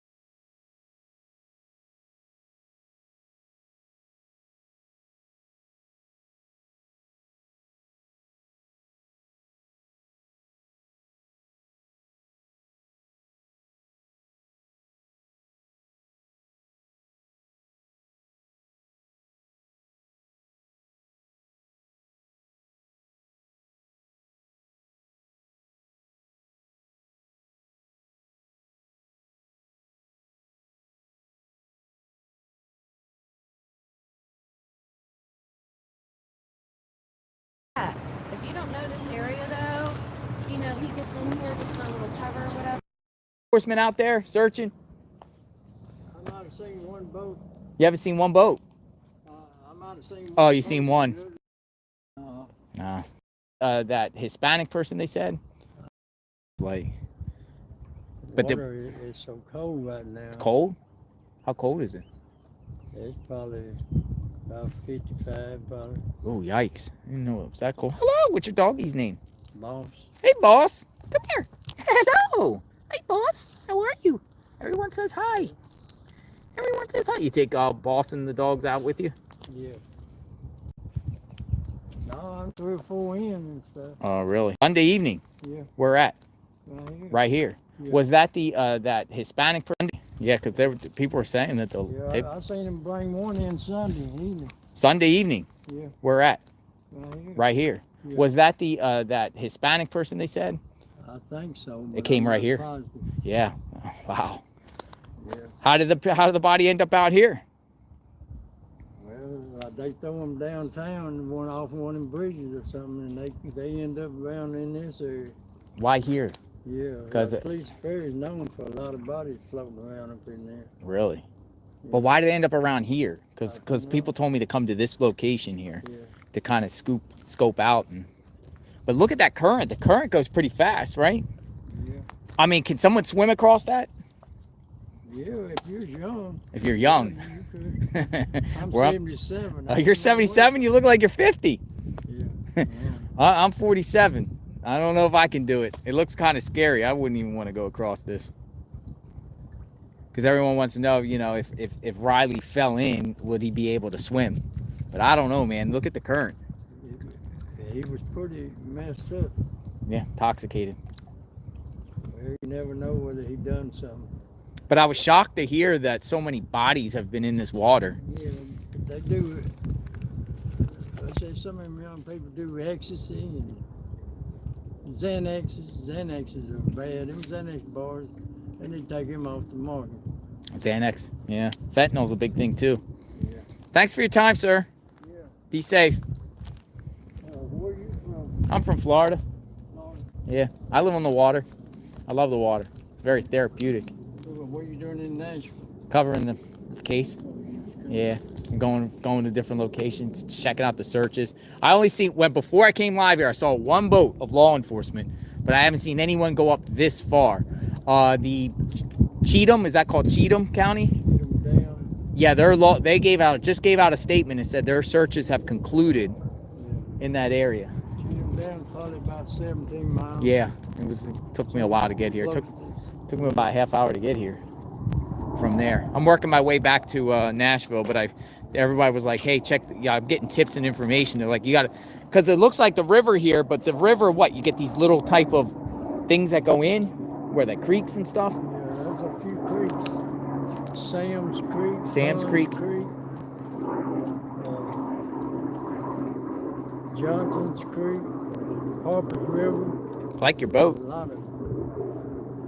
If you don't know this area though, you know, he gets in here just for a little cover or whatever. Enforcement out there searching? I might have seen one boat. You haven't seen one boat? I might have seen one. Oh, you seen one? Uh, No. That Hispanic person they said? Like, but the water is so cold right now. it's cold? How cold is it? It's probably about 55, probably. Oh, yikes. I didn't know it was that cold. Hello, what's your doggy's name? Boss. Hey, boss. Come here. Hello. Hey, boss. How are you? Everyone says hi. Everyone says hi. You take boss and the dogs out with you? Yeah. No, I'm 3 or 4 in and stuff. Oh, really? Sunday evening? Yeah. Where at? Right here. Right here. Yeah. Was that the that Hispanic person? Yeah, because people were saying that Yeah, I seen him bring one in Sunday evening. Sunday evening. Yeah. Where at? Right here. Right here. Yeah. Was that the that Hispanic person they said? I think so. It came right here. Positive. Yeah. Oh, wow. Yeah. How did the body end up out here? Well, they throw them downtown, one off one of them bridges or something, and they end up around in this area. Why here? Yeah. 'Cause police fair is known for a lot of bodies floating around up in there. Really? Well, why did they end up around here? Because people told me to come to this location here to kind of scope out. But look at that current. The current goes pretty fast, right? Yeah. I mean, can someone swim across that? Yeah, if you're young. If you're young. Yeah, you could. I'm We're up- 77. Oh, you're 77? You look like you're 50. Yeah. I'm 47. I don't know if I can do it. It looks kind of scary. I wouldn't even want to go across this. Because everyone wants to know, you know, if Riley fell in, would he be able to swim? But I don't know, man. Look at the current. He was pretty messed up. Yeah, intoxicated. Well, you never know whether he done something. But I was shocked to hear that so many bodies have been in this water. Yeah, they do. I say some of them young people do ecstasy and Xanaxes. Xanaxes are bad. Them Xanax bars, they need to take him off the market. Xanax, yeah. Fentanyl's a big thing too. Yeah. Thanks for your time, sir. Yeah. Be safe. Where are you from? I'm from Florida. Florida. Yeah, I live on the water. I love the water. It's very therapeutic. What are you doing in Nashville? Covering the case. Yeah, going to different locations, checking out the searches. I only before I came live here, I saw one boat of law enforcement, but I haven't seen anyone go up this far. The Cheatham, is that called Cheatham County? Yeah, they just gave out a statement and said their searches have concluded in that area. Cheatham down probably about 17 miles. Yeah, it took me a while to get here. It took me about a half hour to get here from there. I'm working my way back to Nashville, but everybody was like, hey, I'm getting tips and information. They're like, you got to, because it looks like the river here, but the river, you get these little type of things that go in, where the creeks and stuff. Yeah, there's a few creeks. Sam's Creek. Johnson's Creek, Harper's River. I like your boat. A lot of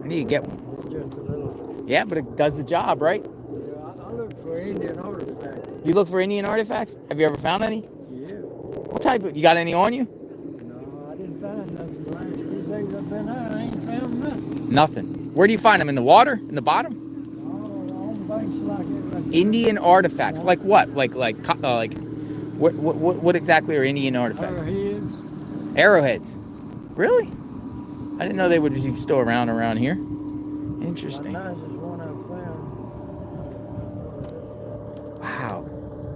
I need to get one. just a little. Yeah, but it does the job, right? Yeah, I look for Indian artifacts. You look for Indian artifacts? Have you ever found any? Yeah. What type you got any on you? No, I didn't find nothing last few days. days up in there, I ain't found nothing. Nothing. Where do you find them? In the water? In the bottom? On banks like it. Like Indian artifacts. Like what? Like what exactly are Indian artifacts? Arrowheads. Arrowheads. Really? I didn't know they would be still around here. Interesting. The nicest one I found. Wow.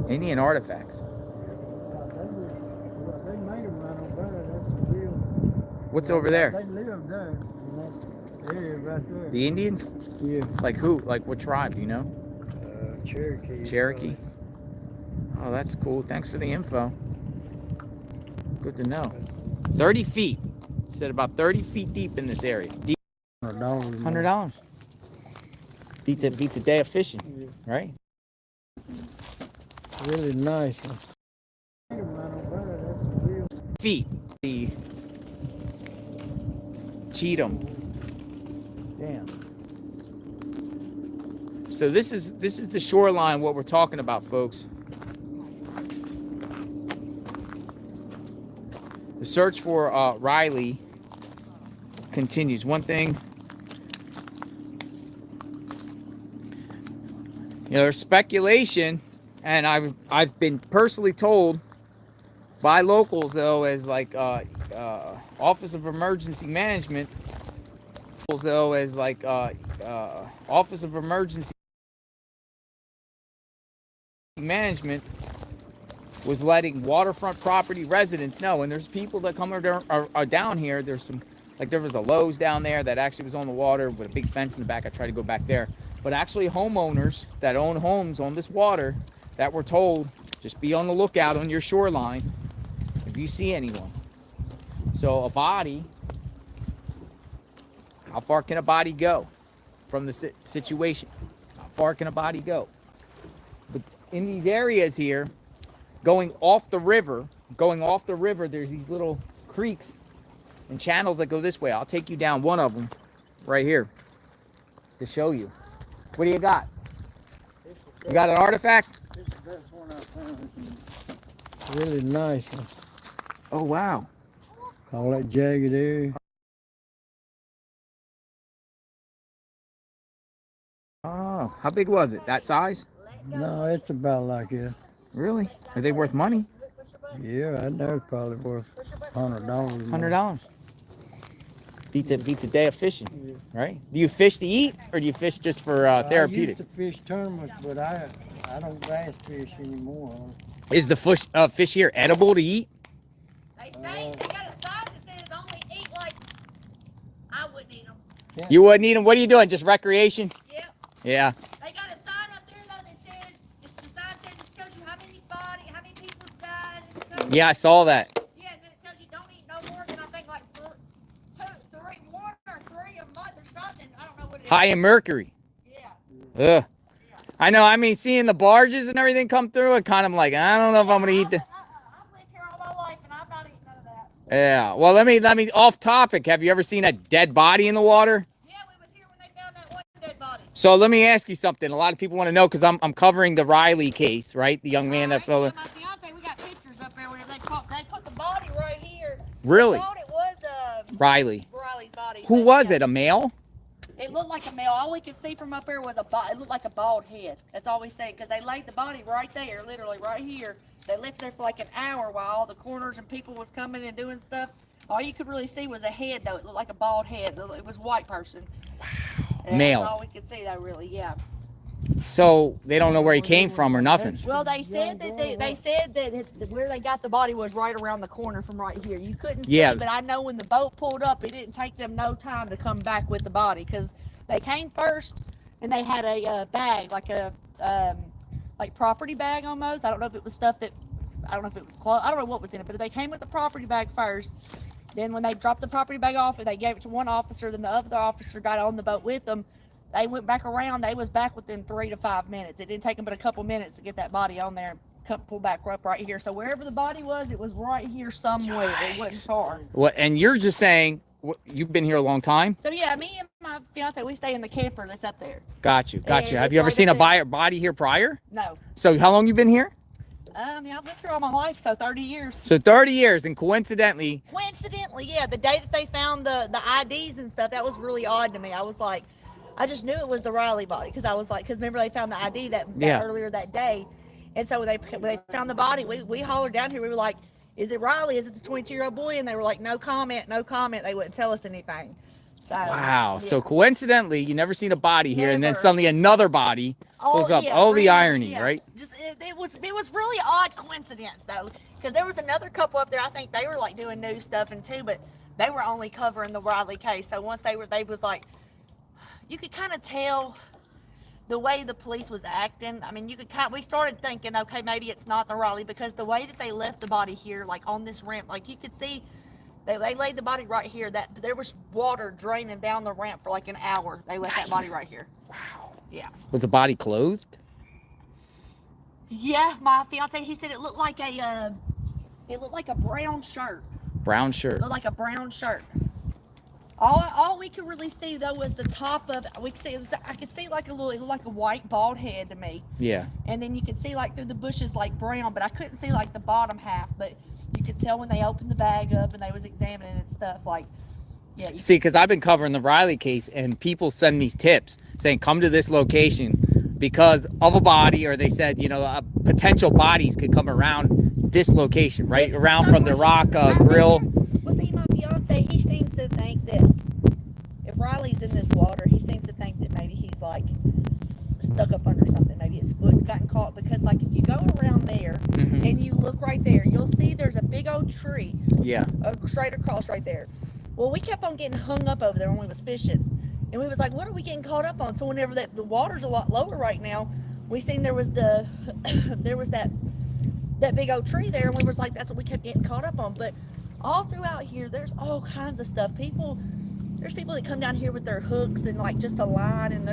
Indian artifacts. They made them right over there. That's real. What's over there? They lived there in that area right there. The Indians? Yeah. Like who? Like what tribe? Do you know? Cherokee. Cherokee. Oh, that's cool. Thanks for the info. Good to know. 30 feet. You said about 30 feet deep in this area. Deep. $100. Beats a day of fishing, right? Really nice. Feet. The Cheatham. Damn. So this is the shoreline, what we're talking about, folks. The search for Riley continues. One thing, there's speculation, and I've been personally told by locals, though, as like Office of Emergency Management, Office of Emergency Management was letting waterfront property residents know, and there's people that come are down here. There's some, like there was a Lowe's down there that actually was on the water with a big fence in the back. I tried to go back there, but actually homeowners that own homes on this water that were told, just be on the lookout on your shoreline if you see anyone. So a body, how far can a body go from the situation? How far can a body go? But in these areas here, going off the river, there's these little creeks and channels that go this way. I'll take you down one of them right here to show you. What do you got? You got an artifact? This is the best one I found. It's really nice. Oh, wow. All that jagged area. Oh, how big was it? That size? No, it's about like it. Really? Are they worth money? Yeah, I know it's probably worth $100. $100. Beats a day of fishing, right? Do you fish to eat, or do you fish just for therapeutic? I used to fish tournaments, but I don't bass fish anymore. Is the fish here edible to eat? They say they got a sign that says only eat like. I wouldn't eat them. Yeah. You wouldn't eat them? What are you doing? Just recreation? Yep. Yeah. They got a sign up there though that says, the sign says it tells you how many people's died. Yeah, I saw that. Yeah, and then it tells you don't eat no more than I think like one or three a month or something. I don't know what it is. High in mercury. Yeah. Ugh. I know. I mean, seeing the barges and everything come through, it kind of like, I don't know if I'm gonna eat the. I've lived here all my life and I'm not eating none of that. Yeah. Well, let me off topic. Have you ever seen a dead body in the water? Yeah, we was here when they found that one dead body. So let me ask you something. A lot of people want to know because I'm covering the Riley case, right? The young man that fell. My fiance, we got pictures up there where they put the body right here. Really? I thought it was Riley's body. Who was it? A male? It looked like a male. All we could see from up there was it looked like a bald head. That's all we seen because they laid the body right there, literally right here. They left there for like an hour while all the coroners and people was coming and doing stuff. All you could really see was a head though. It looked like a bald head. It was a white person. Wow. Male. That's all we could see though, really. Yeah. So they don't know where he came from or nothing. Well, they said that where they got the body was right around the corner from right here. You couldn't see, but I know when the boat pulled up, it didn't take them no time to come back with the body because they came first and they had a bag, like a like property bag almost. I don't know if it was stuff that, I don't know if it was clothes. I don't know what was in it, but they came with the property bag first. Then when they dropped the property bag off and they gave it to one officer, then the other officer got on the boat with them. They went back around. They was back within 3 to 5 minutes. It didn't take them but a couple minutes to get that body on there and pull back up right here. So wherever the body was, it was right here somewhere. Yikes. It wasn't far. What? And you're just saying you've been here a long time? So yeah, me and my fiance, we stay in the camper that's up there. Got you. Have you ever seen a body here prior? No. So how long you been here? I've lived here all my life, so 30 years. So 30 years, and coincidentally, Yeah, the day that they found the IDs and stuff, that was really odd to me. I was like, I just knew it was the Riley body, because I was like, because remember they found the ID that earlier that day, and so when they found the body, we hollered down here. We were like, is it Riley? Is it the 22-year-old boy? And they were like, no comment, no comment. They wouldn't tell us anything. So, wow. yeah. So coincidentally, you never seen a body here, and then suddenly another body pulls up. Yeah, All really, the irony, yeah. right? Just it was really odd coincidence though, because there was another couple up there. I think they were like doing news stuff and too, but they were only covering the Riley case. So once they was like, you could kind of tell the way the police was acting. I mean, we started thinking, okay, maybe it's not the Riley, because the way that they left the body here, like on this ramp, like you could see. They laid the body right here. That there was water draining down the ramp for like an hour. They left that body right here. Wow. Yeah. Was the body clothed? Yeah, my fiance, he said it looked like a brown shirt. Brown shirt. It looked like a brown shirt. All we could really see though was the top of. We could see I could see like it looked like a white bald head to me. Yeah. And then you could see like through the bushes like brown, but I couldn't see like the bottom half. But you could tell when they opened the bag up and they was examining and stuff, like, yeah. See, because I've been covering the Riley case, and people send me tips saying, come to this location because of a body, or they said, potential bodies could come around this location, right? Around from the Rock Grill. Well, see, my fiance, he seems to think that if Riley's in this water, he seems to think that maybe he's, like, stuck up under something. Maybe his foot's gotten caught, because, like, if you go around there and you look right there, you'll see there's a big old tree. Yeah. Straight across right there. Well, we kept on getting hung up over there when we was fishing, and we was like, what are we getting caught up on? So whenever the water's a lot lower right now, we seen there was that big old tree there, and we was like, that's what we kept getting caught up on. But all throughout here, there's all kinds of stuff. There's people that come down here with their hooks and like just a line, and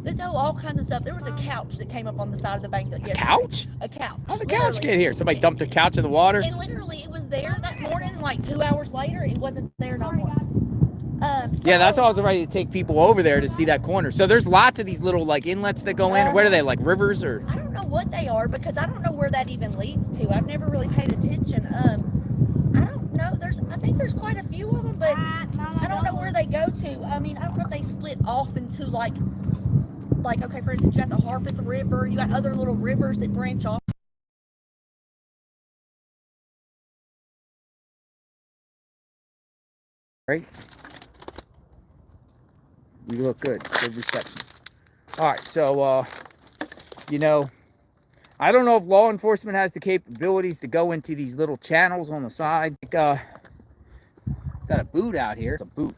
they throw all kinds of stuff. There was a couch that came up on the side of the bank. Couch? A couch. How'd the couch get here? Somebody dumped a couch in the water? And literally, it was there that morning, and like 2 hours later, it wasn't there no more. Yeah, that's why I was ready to take people over there to see that corner. So there's lots of these little like inlets that go in. What are they, like rivers or? I don't know what they are, because I don't know where that even leads to. I've never really paid attention. I don't know. I think there's quite a few of them, but I don't know where they go to. I mean, I don't know if they split off into like okay, for instance, you got the Harpeth River, you got other little rivers that branch off. Right? You look good. Good reception. All right, so I don't know if law enforcement has the capabilities to go into these little channels on the side. Got a boot out here. It's a boot.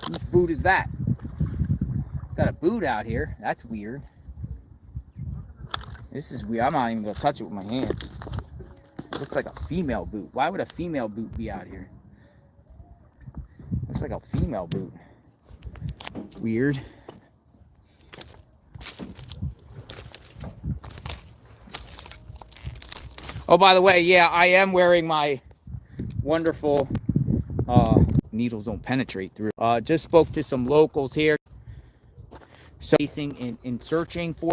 Whose boot is that? Got a boot out here. That's weird. This is weird. I'm not even gonna touch it with my hands. It looks like a female boot. Why would a female boot be out here? Looks like a female boot. Weird. Oh, by the way, yeah, I am wearing my wonderful needles don't penetrate through. Just spoke to some locals here. So in searching for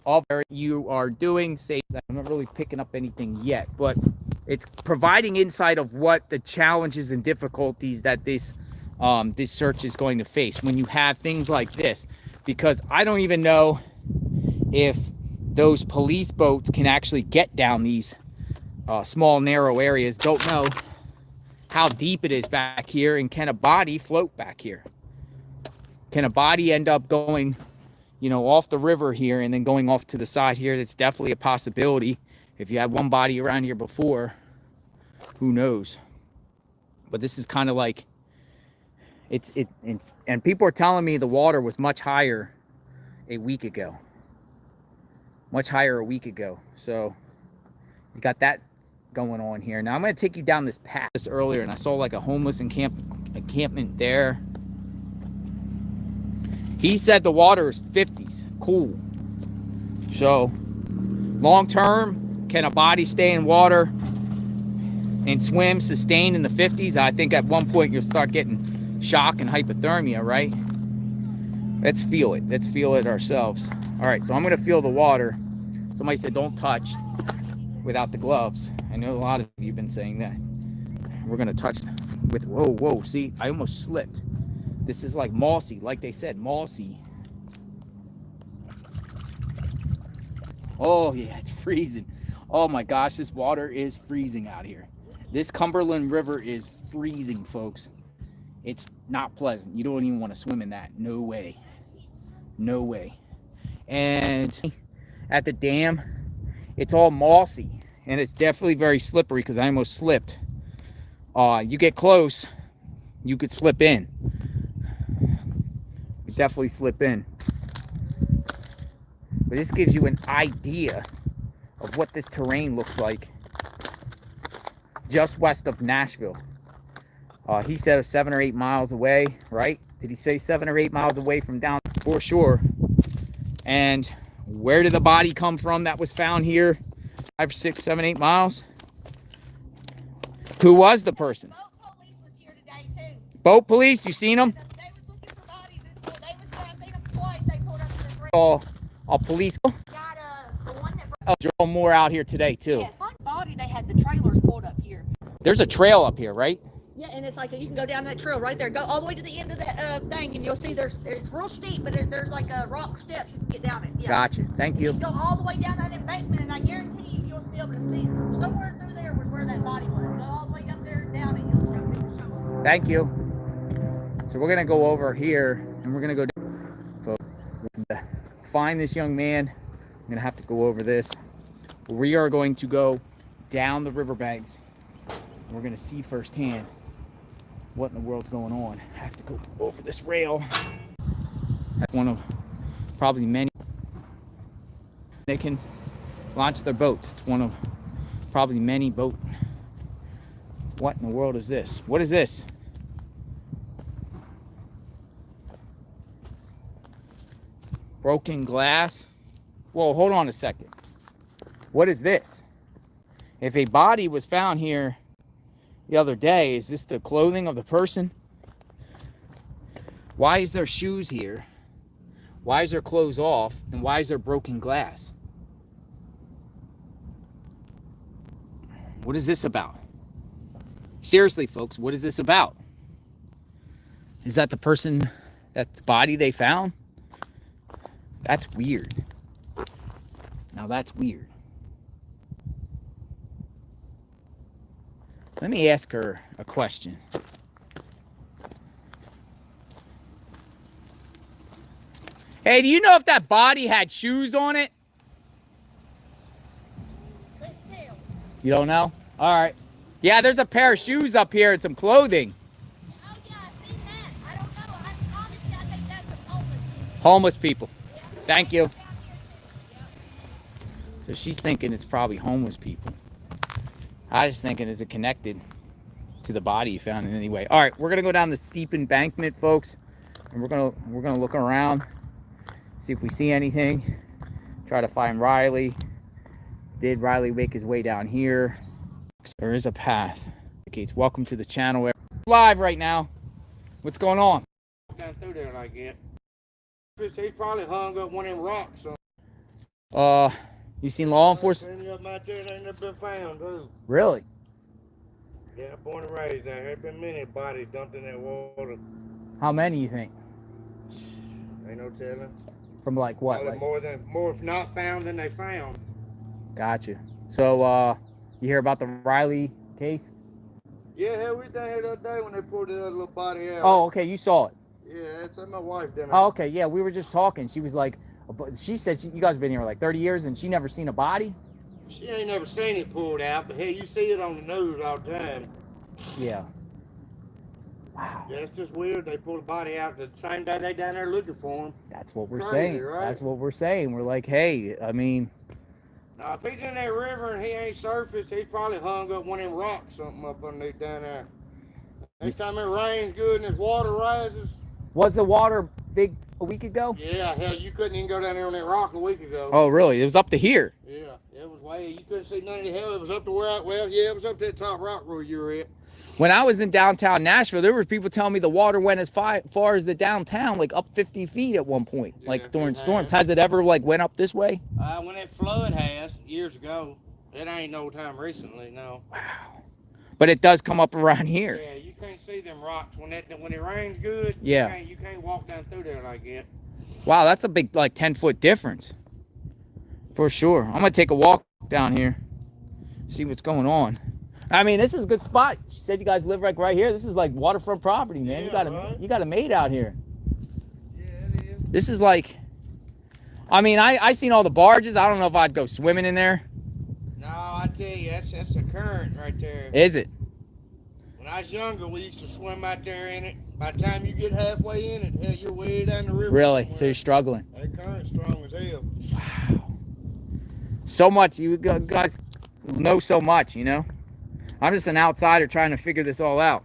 all you are doing, say that I'm not really picking up anything yet, but it's providing insight of what the challenges and difficulties that this search is going to face when you have things like this, because I don't even know if those police boats can actually get down these small narrow areas. Don't know how deep it is back here, and can a body float back here? Can a body end up going, off the river here and then going off to the side here? That's definitely a possibility. If you had one body around here before, who knows? But this is kind of like and people are telling me the water was much higher a week ago. Much higher a week ago. So you got that going on here. Now I'm going to take you down this path earlier, and I saw like a homeless encampment there. He said the water is 50s, cool. So long term, can a body stay in water and swim sustained in the 50s? I think at one point you'll start getting shock and hypothermia, right? Let's feel it. Let's feel it ourselves. All right, so I'm going to feel the water. Somebody said don't touch. without the gloves. I know a lot of you have been saying that. We're gonna touch with, whoa, see, I almost slipped. This is like mossy, like they said, mossy. Oh yeah, it's freezing. Oh my gosh, this water is freezing out here. This Cumberland River is freezing, folks. It's not pleasant. You don't even want to swim in that. No way. No way. And at the dam, it's all mossy. And it's definitely very slippery because I almost slipped. You get close, you could slip in. You definitely slip in. But this gives you an idea of what this terrain looks like just west of Nashville. He said 7 or 8 miles away, right? Did he say 7 or 8 miles away from down for sure? And where did the body come from that was found here? 5, 6, 7, 8 miles? Who was the person? Boat police was here today too. Boat police, you seen them? They was looking for bodies. They was there. I seen them twice. They pulled up to the bridge. All police. Got the one that. Joel Moore out here today too. Yeah, one body. They had the trailers pulled up here. There's a trail up here, right? Yeah, and it's like you can go down that trail right there. Go all the way to the end of that thing, and you'll see it's real steep, but there's like a rock steps you can get down it. Yeah. Gotcha. Thank you. You go all the way down that embankment, and I guarantee you'll be able to see somewhere through there was where that body was. Go all the way up there and down, and you'll show it. Thank you. So we're gonna go over here, and we're gonna go down. Find this young man. I'm gonna have to go over this. We are going to go down the riverbanks. We're gonna see firsthand what in the world's going on. I have to go over this rail. That's one of probably many. They can launch their boats. It's one of probably many boat. What in the world is this? What is this? Broken glass. Whoa, hold on a second. What is this? If a body was found here the other day, is this the clothing of the person? Why is there shoes here? Why is there clothes off? And why is there broken glass? What is this about? Seriously, folks, what is this about? Is that the person, that's body they found? That's weird. Now that's weird. Let me ask her a question. Hey, do you know if that body had shoes on it? You don't know? All right. Yeah, there's a pair of shoes up here and some clothing. Oh yeah, I seen that. I don't know. Honestly, I think that's some homeless people. Homeless people. Thank you. So she's thinking it's probably homeless people. I was thinking, is it connected to the body you found in any way? All right, we're gonna go down the steep embankment, folks, and we're gonna look around, see if we see anything. Try to find Riley. Did Riley make his way down here? There is a path. Okay, welcome to the channel. We're live right now. What's going on? Down through there like that. He probably hung up one of them rocks. You seen law enforcement? Any of them out there ain't never been found, too. Really? Yeah, born and raised there. There's been many bodies dumped in that water. How many you think? Ain't no telling. From like what? Probably more if not found than they found. Gotcha. So, you hear about the Riley case? Yeah, hell, we down here the other day when they pulled that other little body out. Oh, okay, you saw it. Yeah, that's my wife done it. Oh, okay, yeah, we were just talking. She was like, she said you guys have been here like 30 years and she never seen a body? She ain't never seen it pulled out, but hey, you see it on the news all the time. Yeah. Wow. Yeah, it's just weird. They pulled a body out the same day they down there looking for him. That's what we're Crazy, saying. right? That's what we're saying. We're like, hey, I mean. Now, if he's in that river and he ain't surfaced, he's probably hung up one of them rocks something up underneath down there. Next time it rains good and this water rises. Was the water big a week ago? Yeah, hell, you couldn't even go down there on that rock a week ago. Oh, really? It was up to here? Yeah, it was way, you couldn't see none of the hell. It was up to where, well, yeah, it was up to that top rock where you were at. When I was in downtown Nashville, there were people telling me the water went as far as the downtown, like up 50 feet at one point, like during storms. Has it ever like went up this way? When it flooded has, years ago. It ain't no time recently, no. Wow. But it does come up around here. Yeah, you can't see them rocks when it rains good. Yeah. You can't walk down through there like that. Wow, that's a big, like, 10-foot difference. For sure. I'm gonna take a walk down here, see what's going on. I mean, this is a good spot. She said you guys live like right here. This is like waterfront property, man. Yeah, you got a maid out here. Yeah, it is. This is like, I mean, I seen all the barges. I don't know if I'd go swimming in there. No, I tell you, that's a current right there. Is it? When I was younger, we used to swim out there in it. By the time you get halfway in it, hell, you're way down the river. Really? somewhere. So you're struggling. That current's strong as hell. Wow. So much. You guys know so much, you know? I'm just an outsider trying to figure this all out.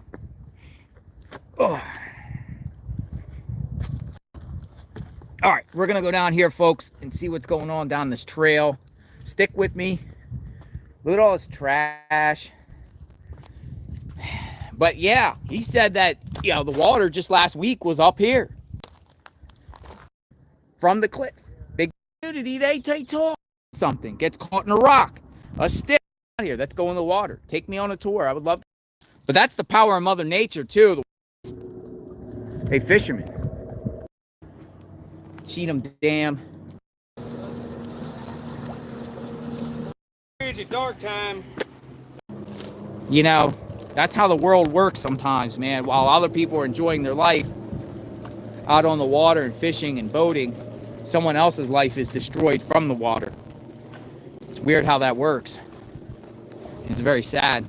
Ugh. All right, we're going to go down here, folks, and see what's going on down this trail. Stick with me. Look at all this trash. But yeah, he said that, you know, the water just last week was up here from the cliff. Big community, they talk something, gets caught in a rock, a stick out here, that's going in the water. Take me on a tour. I would love to. But that's the power of Mother Nature too. Hey, fishermen. Cheatham Dam. It's at dark time. You know, that's how the world works sometimes, man. While other people are enjoying their life out on the water and fishing and boating, someone else's life is destroyed from the water. It's weird how that works. It's very sad.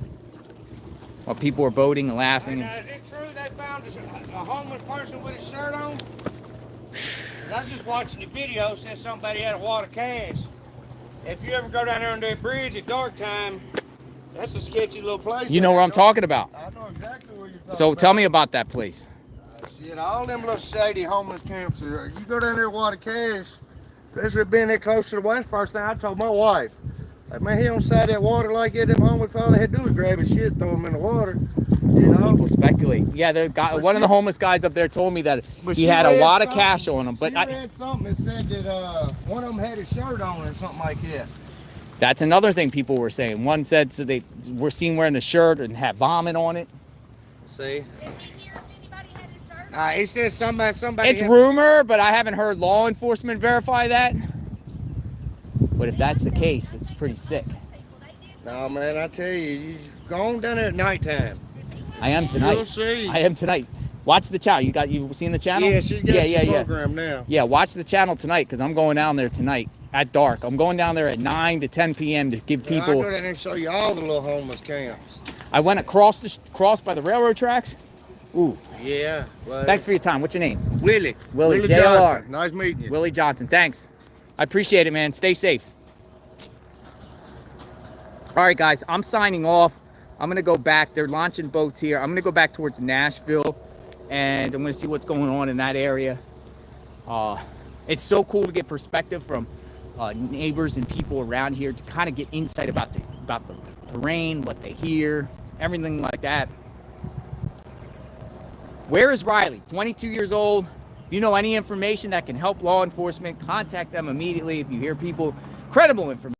While people are boating and laughing. Is it true they found a homeless person with his shirt on? I was just watching the video, said somebody had a wad of cash. If you ever go down there on that bridge at dark time, that's a sketchy little place. You know where I'm talking about. I know exactly where you're talking about. So tell me about that place. Shit, all them little shady homeless camps. You go down there with a wad of cash, especially being that close to the water. First thing I told my wife, like, man, he on the side of that water like that, them homeless, all they had to do was grab his shit, throw him in the water. You know? People speculate. Yeah, one of the homeless guys up there told me that he had a lot of cash on him. But I read something that said that one of them had his shirt on or something like that. That's another thing people were saying. One said so they were seen wearing the shirt and had vomit on it. See? He said somebody. It's rumor, but I haven't heard law enforcement verify that. But if that's the case, it's pretty sick. No, man, I tell you go on down there at nighttime. I am tonight. You'll see. I am tonight. Watch the channel. You seen the channel? Yeah, she's got your program now. Yeah, watch the channel tonight because I'm going down there tonight at dark. I'm going down there at 9 to 10 p.m. to give people. I'll go down there and show you all the little homeless camps. I went across by the railroad tracks. Ooh. Yeah. Well, thanks for your time. What's your name? Willie. Willie Johnson. JLR. Nice meeting you. Willie Johnson. Thanks. I appreciate it, man. Stay safe. All right, guys. I'm signing off. I'm going to go back. They're launching boats here. I'm going to go back towards Nashville, and I'm going to see what's going on in that area. It's so cool to get perspective from neighbors and people around here to kind of get insight about the terrain, what they hear, everything like that. Where is Riley? 22 years old. If you know any information that can help law enforcement, contact them immediately. If you hear people, credible information.